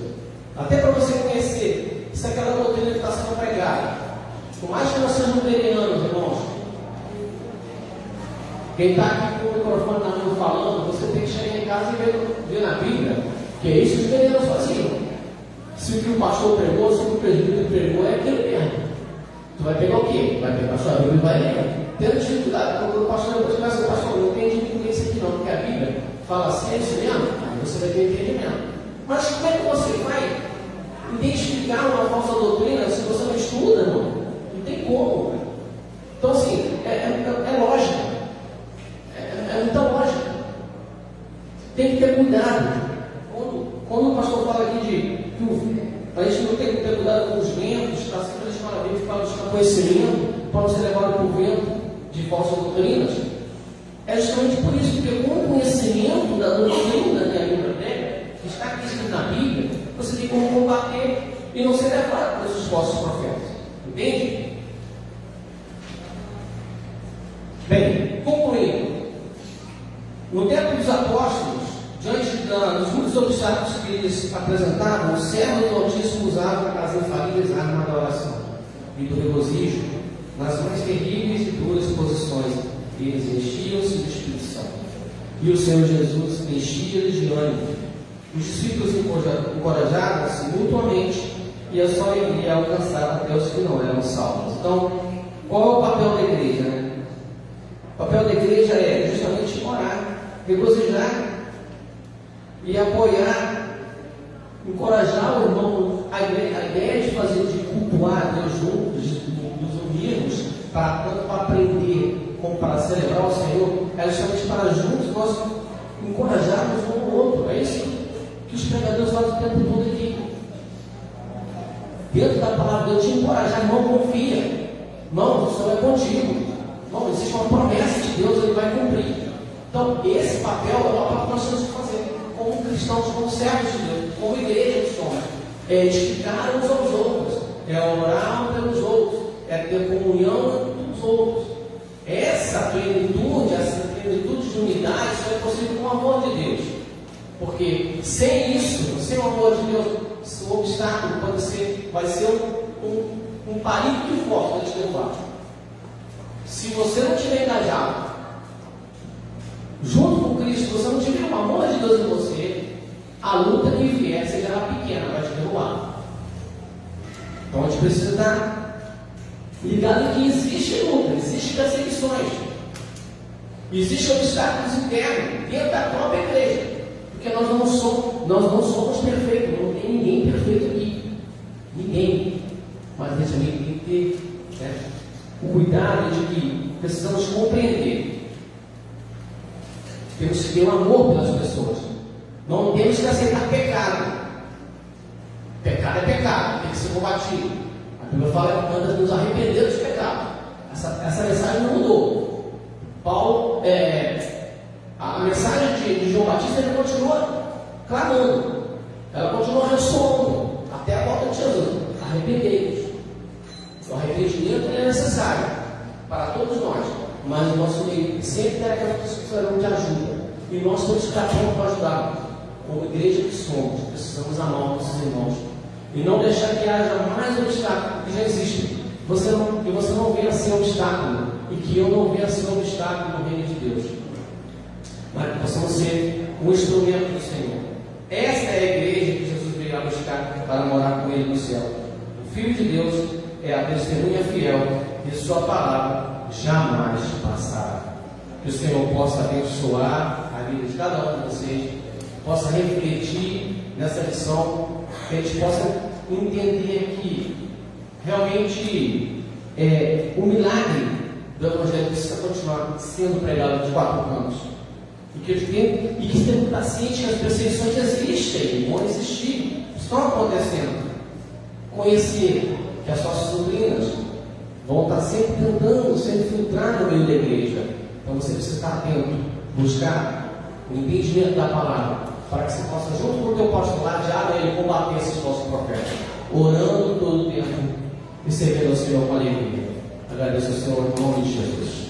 Até para você conhecer se aquela doutrina que está sendo pregada. Por mais que nós sejamos luteranianos, irmãos, quem está aqui com o microfone na mão falando, você tem que chegar em casa e ver na Bíblia, que é isso que os luteranianos faziam. Se o que o pastor pregou, se o que o presbítero pregou, é aquilo mesmo. Tu vai pegar o quê? Vai pegar a sua Bíblia e vai ler. Tendo dificuldade, quando o pastor depois começa, o pastor não entende ninguém isso aqui não, porque a Bíblia fala assim, é isso mesmo? Aí você vai ter entendimento. Mas como é que você vai identificar uma falsa doutrina se você não estuda, irmão? Não tem como. Então, assim, é lógica. É muita lógica. Tem que ter cuidado. Quando o pastor fala aqui que a gente não tem que ter cuidado com os ventos, está sempre disparado para buscar conhecimento, para não ser levado por vento de falsas doutrinas, é justamente por isso, porque com o conhecimento da doutrina que a Bíblia prega, que está aqui escrito na Bíblia, você tem como combater e não ser levado por esses falsos profetas. Entende? Bem, concluindo. No tempo dos apóstolos, diante dos muitos obstáculos que eles apresentavam, o servo do Altíssimo usava as infalíveis armas da oração e do regozijo nas mais terríveis e duras posições. Eles enchiam-se do Espírito Santo. E o Senhor Jesus enchia-lhes de ânimo. Os discípulos encorajavam-se mutuamente e a só iria alcançar até os que não eram salvos. Então, qual é o papel da igreja? Né? O papel da igreja é justamente orar, regozijar e apoiar, encorajar o irmão, a ideia de fazer, de cultuar a Deus juntos, de nos unirmos, tanto para aprender como para celebrar o Senhor, é justamente para juntos nós encorajarmos um ao outro. É isso que os pregadores fazem o tempo todo aqui. Dentro da palavra de Deus, te encorajar, irmão, confia. Irmão, o Senhor é contigo. Não, existe uma promessa de Deus, Ele vai cumprir. Então, esse papel é o papel que nós temos que fazer como cristãos, como servos de Deus, como igreja que somos. É edificar uns aos outros, é orar pelos outros, é ter comunhão com os outros. Essa plenitude de unidade só é possível com o amor de Deus. Porque sem isso, sem o amor de Deus, o obstáculo vai ser um palito muito forte para te derrubar. Se você não estiver engajado junto com Cristo, se você não tiver o amor de Deus em você, a luta que vier será pequena, vai te derrubar. Então a gente precisa estar ligado que existe luta, existe perseguições, existem obstáculos internos dentro da própria igreja, porque nós não somos perfeitos, não tem ninguém perfeito aqui, ninguém. Mas a gente também tem que ter o cuidado de que precisamos compreender, temos que ter um amor pelas pessoas, não temos que aceitar pecado. Pecado é pecado, tem que ser combatido. A Bíblia fala que manda nos arrepender dos pecados. Essa mensagem não mudou. Paulo, a mensagem de João Batista, ele continua clamando, ela continua ressoando até a volta de Jesus. Arrependei-vos. O arrependimento é necessário para todos nós, mas o nosso meio sempre terá aquelas pessoas que precisarão de ajuda, e nós temos que estar prontos para ajudar. Como igreja que somos, precisamos amar nossos irmãos e não deixar que haja mais obstáculos que já existem. Que você não venha ser obstáculo e que eu não venha ser obstáculo no reino de Deus, mas que possamos ser um instrumento do Senhor. Essa é a igreja que Jesus veio a buscar para morar com Ele no céu. O Filho de Deus é a testemunha fiel e sua palavra jamais passará. Que o Senhor possa abençoar a vida de cada um de vocês, possa refletir nessa lição, que a gente possa entender que realmente o milagre do Evangelho precisa continuar sendo pregado de 4 anos. E que estejamos pacientes que as perseguições existem, vão existir, estão acontecendo. Conhecer que as nossas doutrinas vão estar sempre tentando ser infiltradas no meio da igreja. Então você precisa estar atento, buscar o entendimento da palavra, para que você possa, junto com o teu apostolado, já ele combater esses falsos profetas, orando todo o tempo e servindo ao Senhor com alegria. Agradeço ao Senhor em nome de Jesus.